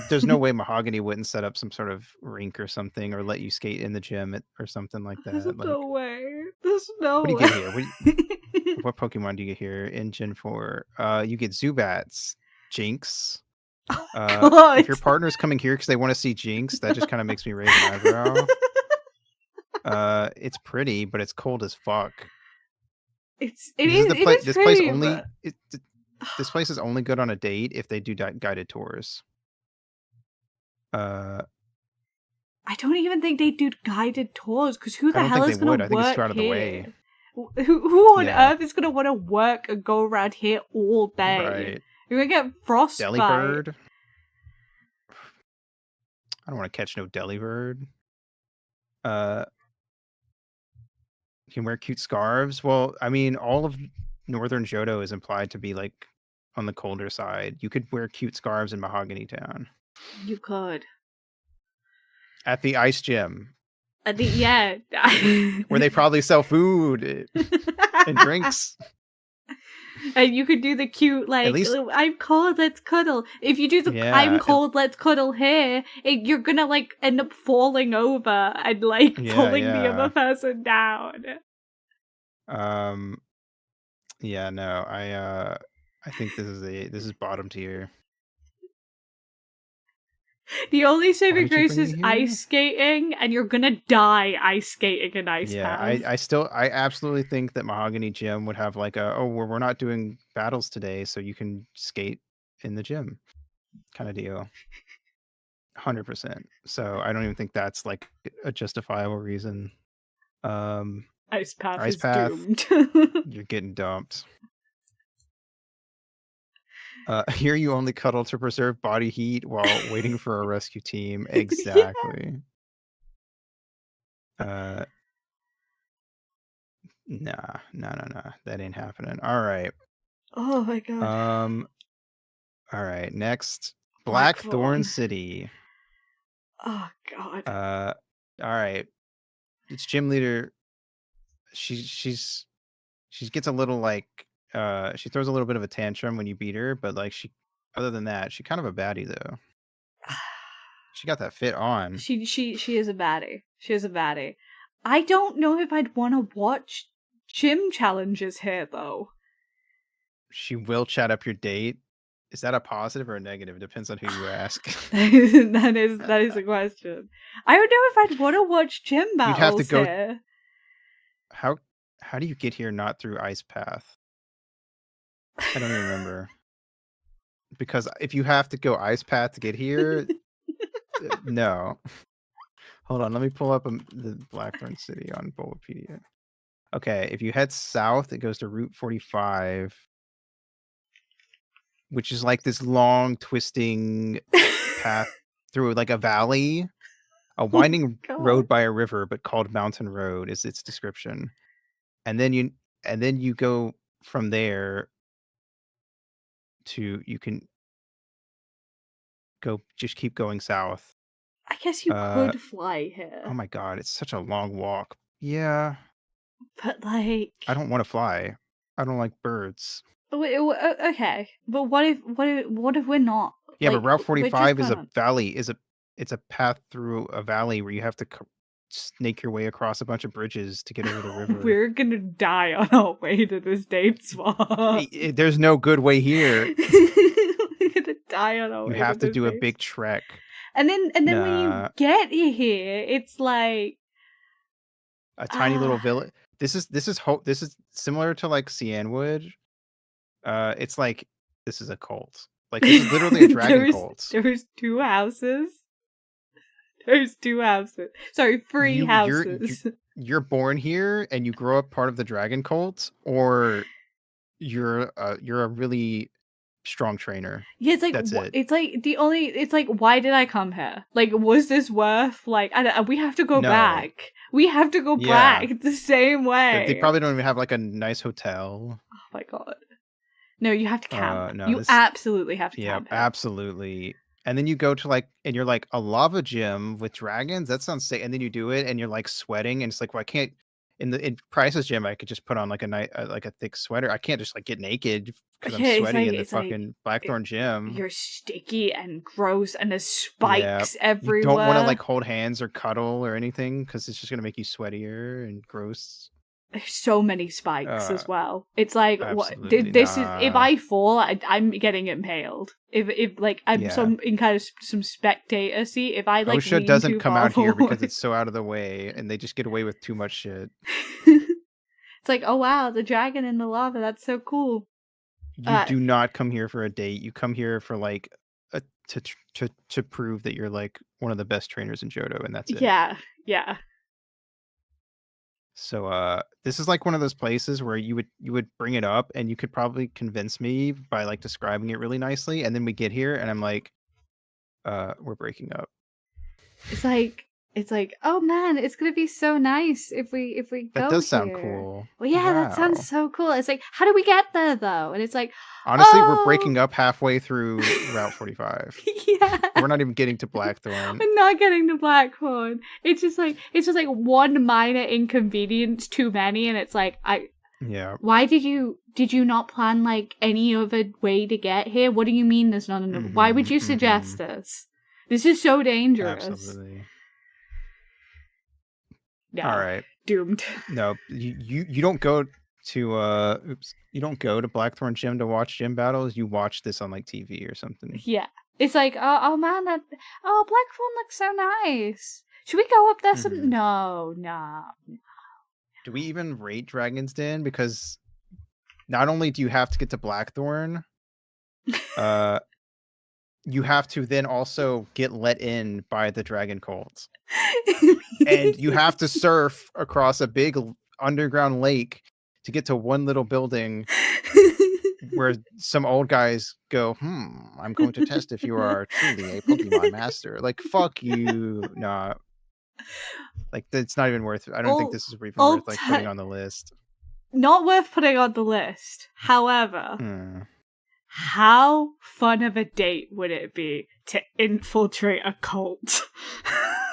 there's no way Mahogany wouldn't set up some sort of rink or something or let you skate in the gym or something like that. There's no way. There's no way. What do you get here? What Pokemon do you get here in Gen 4? You get Zubats, Jinx. If your partner's coming here because they want to see Jinx, that just kind of makes me raise an eyebrow. It's pretty, but it's cold as fuck. This place is only good on a date if they do guided tours. I don't even think they do guided tours because who the hell is going to work here? I think it's too out of the way. Who on earth is going to want to work and go around here all day? Right. You're going to get frostbite. Delibird. I don't want to catch no Delibird. You can wear cute scarves. Well, I mean, all of Northern Johto is implied to be like on the colder side. You could wear cute scarves in Mahogany Town. You could. At the ice gym. Yeah. Where they probably sell food and drinks. And you could do the cute, like, I'm cold, let's cuddle. If you do the I'm cold, let's cuddle here, you're gonna, like, end up falling over and, like, pulling the other person down. Yeah, no, I think this is bottom tier. The only saving grace is ice skating, and you're gonna die ice skating an ice path. I absolutely think that Mahogany Gym would have like we're not doing battles today, so you can skate in the gym kind of deal. 100%. So I don't even think that's like a justifiable reason. Ice path is doomed. You're getting dumped. Here you only cuddle to preserve body heat while waiting for a rescue team. Exactly. Nah. That ain't happening. All right. Oh my god. All right, next. Blackthorn. Blackthorn City. Oh god. All right. It's gym leader. She gets a little like she throws a little bit of a tantrum when you beat her, but like other than that, she's kind of a baddie though. She got that fit on. She is a baddie. She is a baddie. I don't know if I'd want to watch gym challenges here though. She will chat up your date. Is that a positive or a negative? It depends on who you ask. that is a question. I don't know if I'd want to watch gym battles. You'd have to go. Here. How do you get here not through Ice Path? I don't even remember. Because if you have to go Ice Path to get here, no. Hold on, let me pull up the Blackthorn City on Bulbapedia. Okay, if you head south, it goes to Route 45, which is like this long, twisting path through like a valley, a winding road by a river, but called Mountain Road is its description. And then you go from there to you can go just keep going south. I guess you could fly here. Oh my god, it's such a long walk. Yeah. But like I don't want to fly. I don't like birds. Okay. But what if we're not? Yeah, but Route 45 is a valley, it's a path through a valley where you have to snake your way across a bunch of bridges to get over the river. We're gonna die on our way to this date spot. There's no good way here. We're gonna die on our way. You have to do a big trek. And then when you get here, it's like a tiny little village. This is similar to like Cianwood. It's like this is a cult. Like this is literally a dragon cult. There's 2 houses. There's 2 houses. Sorry, 3 houses. You're born here and you grow up part of the dragon cult, or you're a really strong trainer. Yeah, it's like it's like why did I come here? Like, was this worth like we have to go back. We have to go back the same way. They probably don't even have like a nice hotel. Oh my god. No, you have to camp. You absolutely have to camp. Yeah, absolutely. And then you go to like, and you're like, a lava gym with dragons? That sounds sick. And then you do it and you're like sweating. And it's like, well, I can't, in Price's gym, I could just put on like a thick sweater. I can't just like get naked because I'm sweaty in the fucking Blackthorn gym. You're sticky and gross and there's spikes everywhere. You don't want to like hold hands or cuddle or anything because it's just going to make you sweatier and gross. There's so many spikes as well. It's like this is if I fall, I'm getting impaled. If like I'm in kind of some spectator seat. If I like OSHA doesn't come out here because it's so out of the way, and they just get away with too much shit. It's like, oh wow, the dragon in the lava. That's so cool. You do not come here for a date. You come here for like to prove that you're like one of the best trainers in Johto, and that's it. Yeah. So this is like one of those places where you would bring it up and you could probably convince me by like describing it really nicely, and then we get here and I'm like, we're breaking up. It's like, oh man, it's gonna be so nice if we go. That does sound cool. Well, yeah, that sounds so cool. It's like, how do we get there though? And it's like, honestly, we're breaking up halfway through Route 45. Yeah, we're not even getting to Blackthorn. We're not getting to Blackthorn. It's just like one minor inconvenience too many, and it's like why did you not plan like any other way to get here? What do you mean there's not another? Why would you suggest this? This is so dangerous. Absolutely. Yeah, all right. Doomed. No, you don't go to you don't go to Blackthorn Gym to watch gym battles. You watch this on like TV or something. Yeah, it's like oh man, Blackthorn looks so nice. Should we go up there? No. Do we even rate Dragon's Den? Because not only do you have to get to Blackthorn, you have to then also get let in by the dragon cult. And you have to surf across a big underground lake to get to one little building where some old guys go, I'm going to test if you are truly a Pokemon master. Like, fuck you. Nah. Like, it's not even worth it. I don't think this is even worth like putting on the list. not worth putting on the list. However, how fun of a date would it be to infiltrate a cult?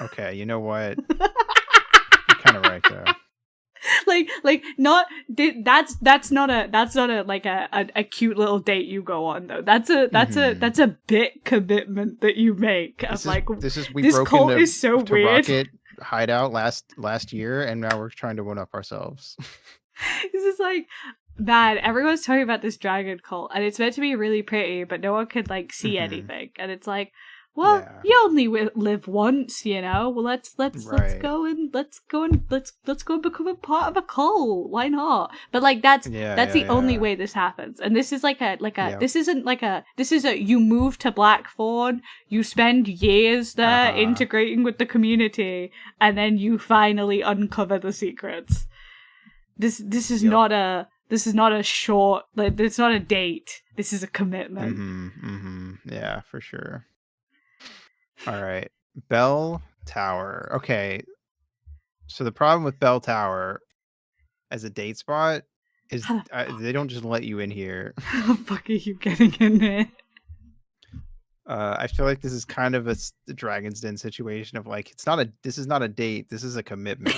Okay, you know what? You're kind of right though. That's not a cute little date you go on though. That's a bit commitment that you make of this cult is so weird. Rocket hideout last year, and now we're trying to one up ourselves. This is like, man, everyone's talking about this dragon cult, and it's meant to be really pretty, but no one could see anything, and it's like, well, you only live once, you know. Well, let's go and become a part of a cult. Why not? But that's the only way this happens. And this is this is a you move to Blackthorn, you spend years there integrating with the community, and then you finally uncover the secrets. This is not a short, it's not a date. This is a commitment. Yeah, for sure. All right. Bell Tower. Okay. So the problem with Bell Tower as a date spot is they don't just let you in here. How the fuck are you getting in there? I feel like this is kind of a Dragon's Den situation of this is not a date, this is a commitment.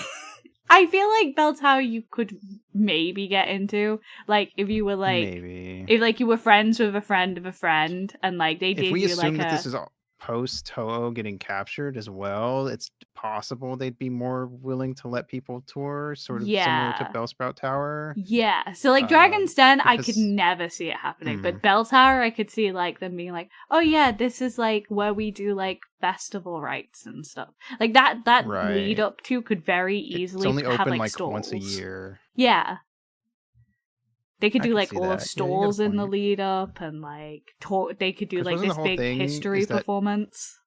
I feel like Bell Tower you could maybe get into, if you were if you were friends with a friend of a friend, and they did if we you assume that this is post Toho getting captured as well, it's possible they'd be more willing to let people tour, sort of similar to Bellsprout Tower. Yeah, so Dragon's Den, I could never see it happening, but Bell Tower, I could see them being oh yeah, this is where we do festival rites and stuff. That lead up to could very easily it's only have open stalls. Once a year. Yeah. They could do all the stalls in the lead up, and they could do this big history performance.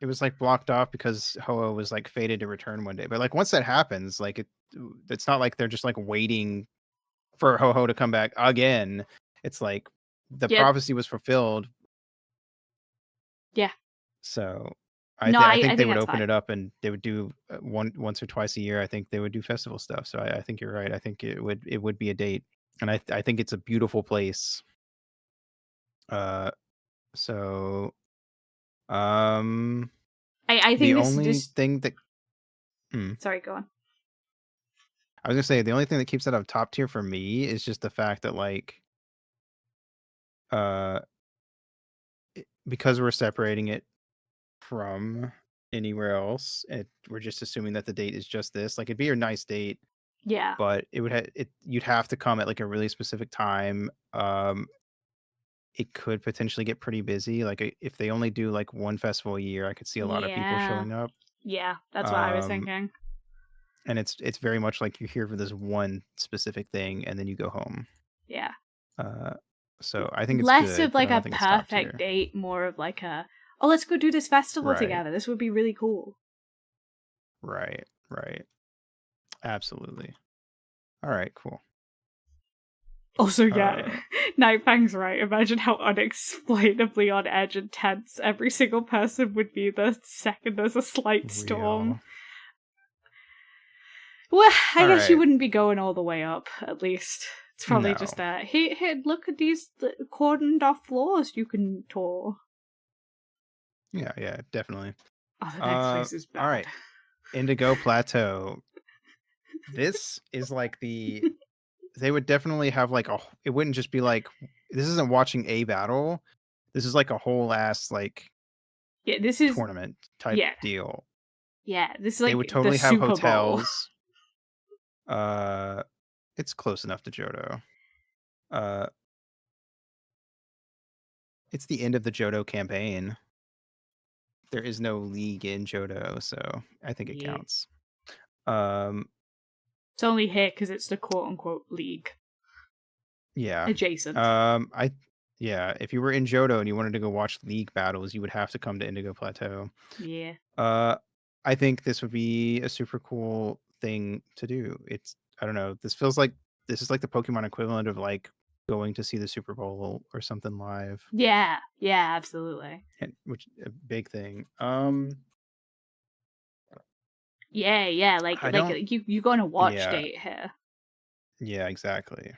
It was blocked off because Ho-Oh was fated to return one day. But once that happens, it's not like they're just waiting for Ho-Oh to come back again. It's the prophecy was fulfilled. Yeah. So I think they would open it up, and they would do once or twice a year. I think they would do festival stuff. So I think you're right. I think it would be a date. And I think it's a beautiful place. I think the only thing that sorry, go on. I was gonna say the only thing that keeps that up top tier for me is just the fact that because we're separating it from anywhere else, and we're just assuming that the date is just this. It'd be a nice date. Yeah. But it would you'd have to come at a really specific time. It could potentially get pretty busy. If they only do one festival a year, I could see a lot of people showing up. Yeah, that's what I was thinking. And it's very much you're here for this one specific thing, and then you go home. Yeah. So I think it's less good, of a perfect date, more of let's go do this festival together. This would be really cool. Right. Absolutely. All right, cool. Also, Nightfang's right. Imagine how unexplainably on edge and tense every single person would be the second there's a slight storm. Well, I guess you wouldn't be going all the way up, at least. It's probably just that, hey, look at these cordoned off floors you can tour. Yeah, definitely. Oh, the next place is bad. All right. Indigo Plateau. This is they would definitely have it wouldn't just be this isn't watching a battle. This is a whole ass this is tournament type deal. Yeah, this is they would totally have Super hotels. It's close enough to Johto. It's the end of the Johto campaign. There is no league in Johto, so I think it counts. It's only here because it's the quote-unquote league. Yeah. Adjacent. If you were in Johto and you wanted to go watch league battles, you would have to come to Indigo Plateau. Yeah. I think this would be a super cool thing to do. I don't know. This feels like this is the Pokemon equivalent of going to see the Super Bowl or something live. Yeah, absolutely. Which a big thing. Yeah, you go on a watch date here. Yeah, exactly.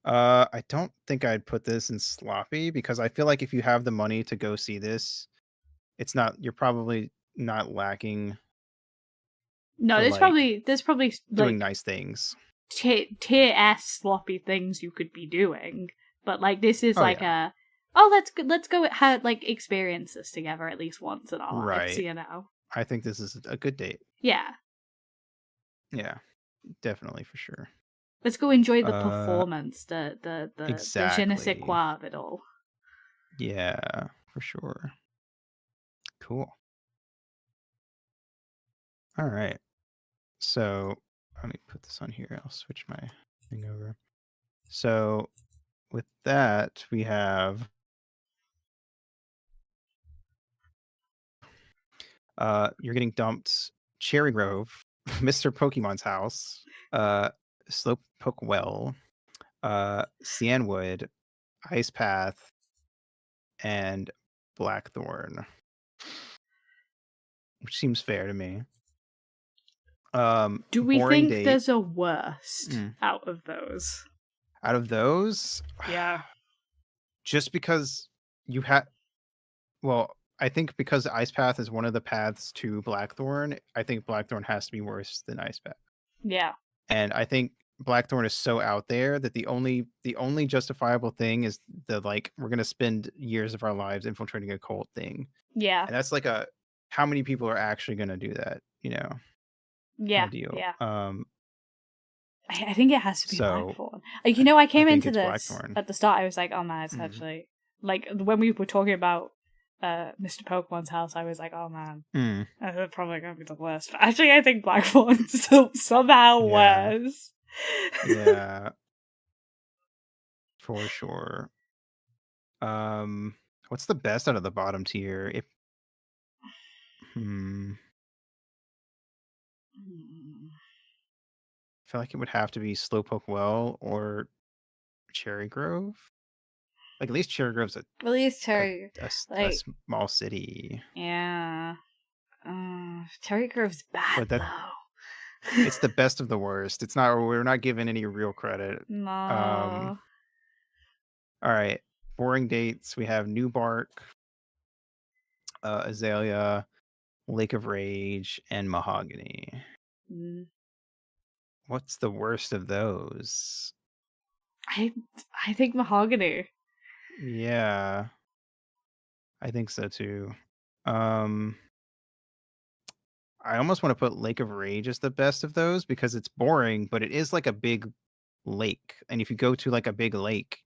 I don't think I'd put this in sloppy because I feel like if you have the money to go see this, you're probably not lacking No, for like there's probably doing like nice things. tier S sloppy things you could be doing, but like this is Oh like yeah. a oh let's go have like experience this together at least once in our lives, Right. you know? I think this is a good date. Yeah, Yeah, definitely for sure. let's go enjoy the Uh performance, the je ne sais exactly. quoi of it all. Yeah, for sure. Cool. All right. So let me put this on here. I'll switch my thing over. So with that, we have you're getting dumped Cherry Grove, Mr. Pokemon's house, Slowpoke Well, Cianwood, Ice Path, and Blackthorn, which seems fair to me. Do we Boring think date. there's a worst Mm. out of those? Out of those, Yeah. just because you had, well, I think because Ice Path is one of the paths to Blackthorn, I think Blackthorn has to be worse than Ice Path. Yeah. And I think Blackthorn is so out there that the only justifiable thing is the like we're gonna spend years of our lives infiltrating a cult thing. Yeah. And that's like a how many people are actually gonna do that, kind Yeah. of deal. Yeah. I think it has to be So Blackthorn. Like, you know, I I came think into it's this Blackthorn. at the start. I was like, "Oh man, it's Mm. actually like when we were talking about Mr. Pokemon's house." I was like, "Oh man, Mm. that's probably gonna be the worst." But actually, I think Blackthorn's somehow Yeah. worse. Yeah, for sure. Um what's the best out of the bottom tier? If hmm, I feel like it would have to be Slowpoke Well or Cherry Grove. Like, at least Cherry Grove's At least a Cherry, a like, small city, yeah, Cherry Grove's bad but though. it's the best of the worst. We're not given any real credit. Um, No. alright. Boring dates, we have New Bark, Azalea, Lake of Rage, and Mahogany. Mm. What's the worst of those? I I think Mahogany. Yeah, I think so too. Um I almost want to put Lake of Rage as the best of those because it's boring, but it is like a big lake. And if you go to like a big lake,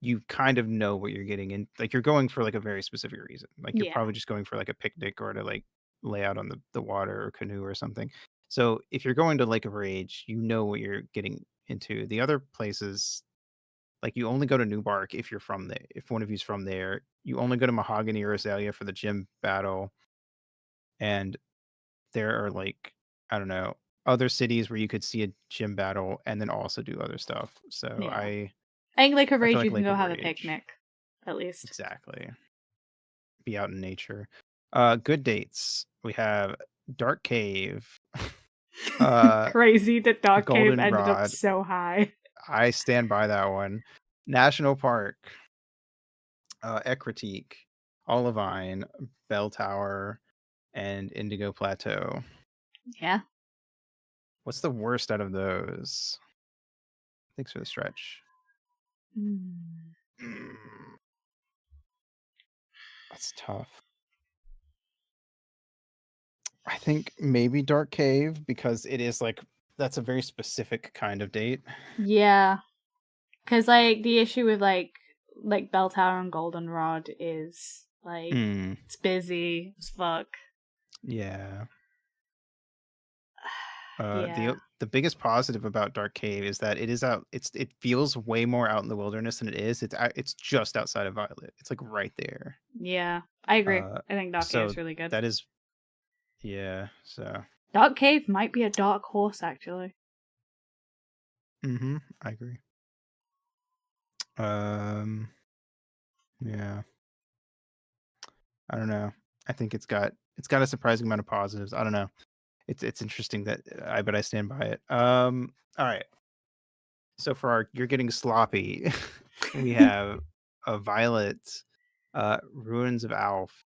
you kind of know what you're getting in. Like you're going for like a very specific reason. Like you're Yeah. probably just going for like a picnic or to like lay out on the water or canoe or something. So if you're going to Lake of Rage, you know what you're getting into. The other places, like you only go to New Bark if you're from there. If one of you's from there, you only go to Mahogany or Azalea for the gym battle. And there are like, I don't know, other cities where you could see a gym battle and then also do other stuff. So Yeah. I I think Lake of I feel Rage you like can Lake go of have a Rage. picnic, at least. Exactly. Be out in nature. Good dates. We have Dark Cave, uh, Crazy that Dark Cave ended up Goldenrod. so high. I stand by that one. National Park, Ekritique, Olivine, Bell Tower, and Indigo Plateau. Yeah. What's the worst out of those? Thanks for the stretch. Mm. Mm, that's tough. I think maybe Dark Cave because it is like that's a very specific kind of date. Yeah. Because, like, the issue with, like Bell Tower and Goldenrod is, like, Mm, it's busy as fuck. yeah. Yeah. The biggest positive about Dark Cave is that it is out. It feels way more out in the wilderness than it is. It's just outside of Violet. It's like right there. Yeah. I agree. Uh, I think Dark Cave so is really good. that is yeah. So Dark Cave might be a dark horse, actually. I agree. Um, yeah. I don't know. I think it's got a surprising amount of positives. I don't know. It's interesting that but I stand by it. All right. So for our You're Getting Sloppy, we have a Violet, Ruins of Alf,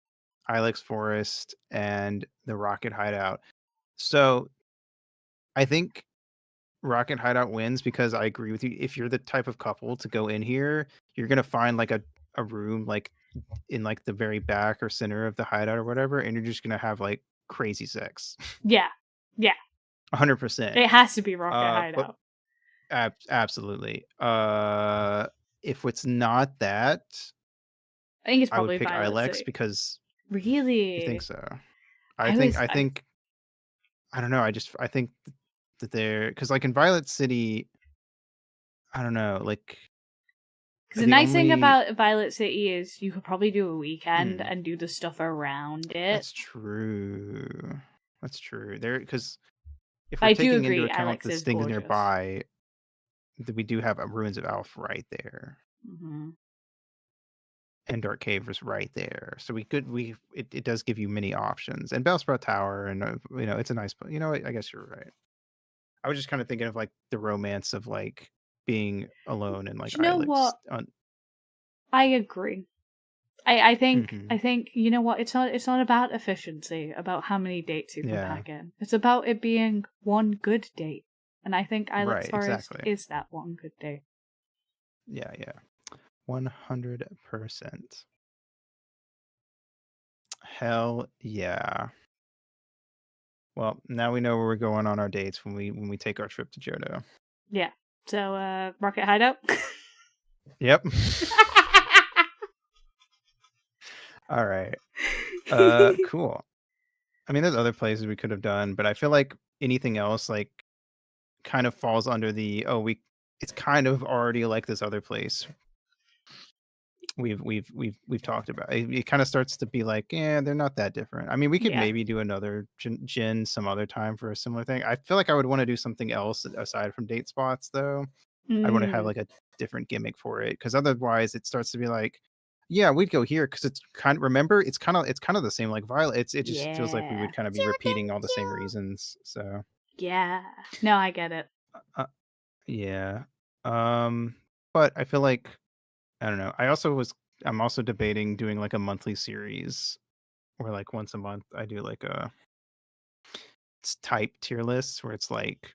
Ilex Forest, and the Rocket Hideout. So I think Rocket Hideout wins because I agree with you. If you're the type of couple to go in here, you're gonna find like a room like in like the very back or center of the hideout or whatever, and you're just gonna have like crazy sex. Yeah. Yeah. 100%. It has to be Rocket But Hideout. absolutely. If it's not that, I think it's I would probably pick Violet Ilex City. because you think Really? so. I was I think I don't know. I think that they're because like in Violet City, I don't know. Like because the the nice thing only about Violet City is you could probably do a weekend hmm, and do the stuff around it. that's true. That's true. There because if But we're I do taking into agree, account Alex the is things gorgeous. nearby, that we do have a Ruins of Alf right there. Hmm. And Dark Cave is right there. So it does give you many options. And Bellsprout Tower and it's a nice I guess you're right. I was just kind of thinking of like the romance of like being alone and like Do you know Ilex what? on I agree. I hmm think you know what? It's not about efficiency, about how many dates you can Yeah. pack in. It's about it being one good date, and I think Ilex Right, Forest exactly. is that one good date. Yeah, yeah. 100%. Hell yeah. Well, now we know where we're going on our dates when we take our trip to Johto. Yeah. So, Rocket Hideout. Yep. All right. Cool. I mean, there's other places we could have done, but I feel like anything else like kind of falls under the it's kind of already like this other place we've talked about. It kind of starts to be like, yeah, they're not that different. I mean, we could Yeah. maybe do another gin some other time for a similar thing. I feel like I would want to do something else aside from date spots though. I'd want to have Mm, like a different gimmick for it because otherwise it starts to be like, yeah, we'd go here because it's kind of remember it's kind of the same like Violet. It just feels like we yeah. would kind of be repeating all the same reasons. So Yeah. No, I get it. uh, yeah, but I feel like I don't know. I'm also debating doing like a monthly series where like once a month I do like a type tier lists where it's like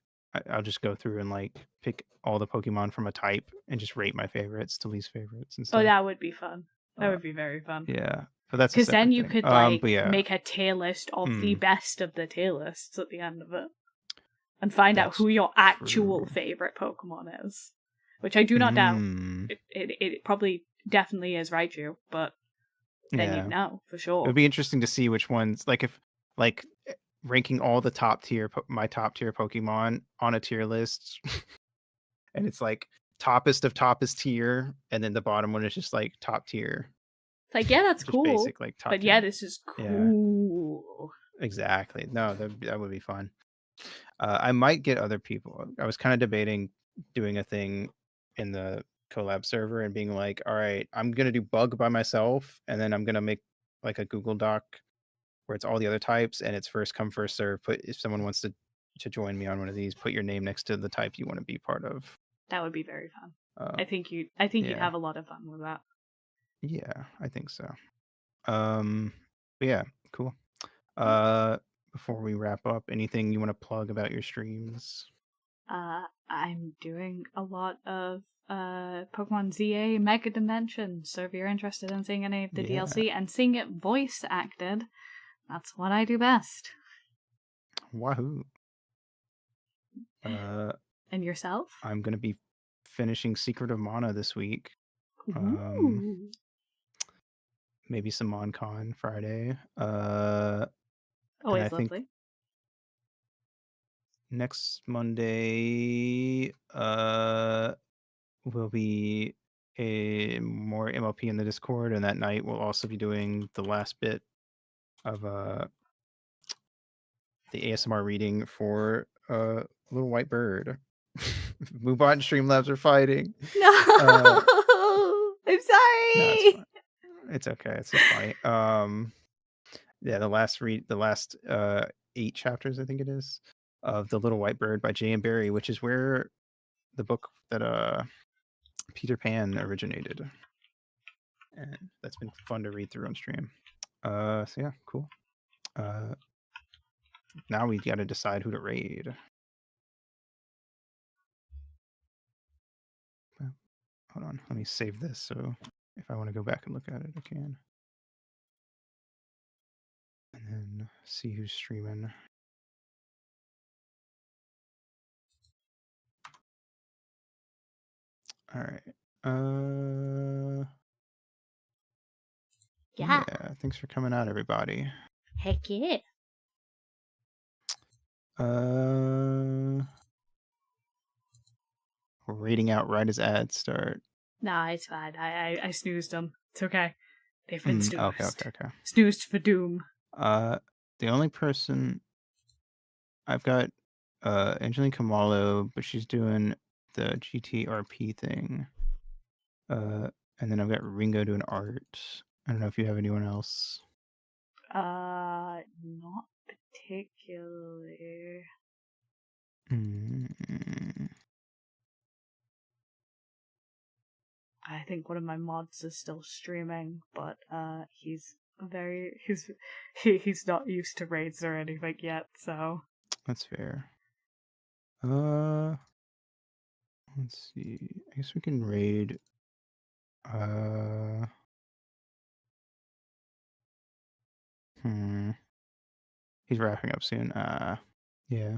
I'll just go through and like pick all the Pokemon from a type and just rate my favorites to least favorites and Oh, stuff. that would be fun. That Uh, would be very fun. yeah, but that's a Because then separate you thing. could, like, But yeah, make a tier list of the mm, best of the tier lists at the end of it. And find out that's who your true. actual favorite Pokemon is. Which I do not doubt. Mm, It probably definitely is Raichu, but then you'd yeah, know for it would sure. be interesting to see which ones like if like ranking all the my top tier Pokemon on a tier list, and it's like toppest of toppest tier, and then the bottom one is just like top tier, It's like, yeah, that's just cool. basic like top But yeah, tier. this is Yeah, cool. exactly. No, that would be fun. I might get other people. I was kind of debating doing a thing in the collab server and being like, all right, I'm gonna do bug by myself, and then I'm gonna make like a Google Doc where it's all the other types and it's first come first serve. Put if someone wants to join me on one of these, put your name next to the type you want to be part of. That would be very fun. Uh, I think you'd yeah, have a lot of fun with that. yeah, I think so. But yeah, cool. Yeah. Uh, Before we wrap up, anything you want to plug about your streams? I'm doing a lot of Pokemon ZA Mega Dimensions. So if you're interested in seeing any of the Yeah, DLC and seeing it voice acted, that's what I do best. wahoo. Uh, And yourself? I'm gonna be finishing Secret of Mana this week. Um, Ooh. Maybe some MonCon Friday. And I Always think lovely. next Monday, will be a more MLP in the Discord, and that night we'll also be doing the last bit of the ASMR reading for Little White Bird. Moobot and Streamlabs are fighting. No! Uh, I'm no, it's sorry! fine. It's okay. It's just funny. Yeah, the last 8 chapters, I think it is, of The Little White Bird by J.M. Barrie, which is where the book that Peter Pan originated, and that's been fun to read through on stream. So yeah, cool. Now we got to decide who to raid. Hold on, let me save this so if I want to go back and look at it, I can. And then see who's streaming. All right. Yeah. Thanks for coming out, everybody. Heck yeah. We're raiding out right as ads start. Nah, it's fine. I snoozed them. It's okay. They've been snoozed. Okay. Snoozed for doom. The only person I've got Angeline Kamalo, but she's doing the GTRP thing. And then I've got Ringo doing art. I don't know if you have anyone else. Not particularly. I think one of my mods is still streaming, but he's not used to raids or anything yet, so that's fair. Let's see. I guess we can raid. He's wrapping up soon. Yeah,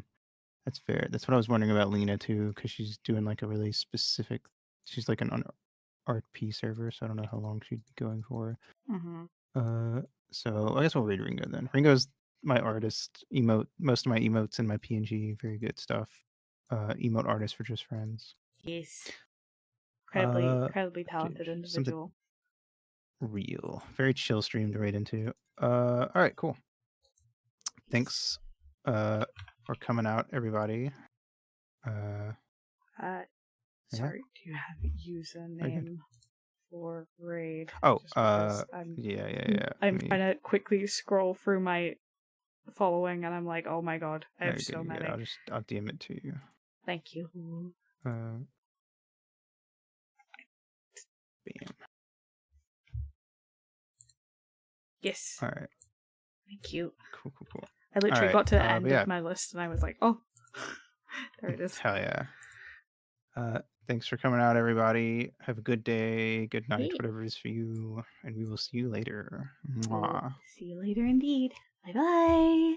that's fair. That's what I was wondering about Lena too, because she's doing like a really specific. She's like an art P server, so I don't know how long she'd be going for. So I guess we'll raid Ringo then. Ringo's my artist emote. Most of my emotes and my PNG, very good stuff. Emote artist for just friends. Yes. Incredibly talented individual. Real. Very chill stream to raid into. All right, cool. Thanks for coming out, everybody. Sorry, do you have a username for raid? Oh, yeah. I'm trying to quickly scroll through my following, and I'm like, oh my god, I have so many. I'll DM it to you. Thank you. Bam. Yes. All right. Thank you. Cool. I literally got to the end of my list, and I was like, oh, there it is. Hell yeah. Thanks for coming out, everybody. Have a good day, good night, whatever it is for you, and we will see you later. Mwah. See you later indeed. Bye-bye.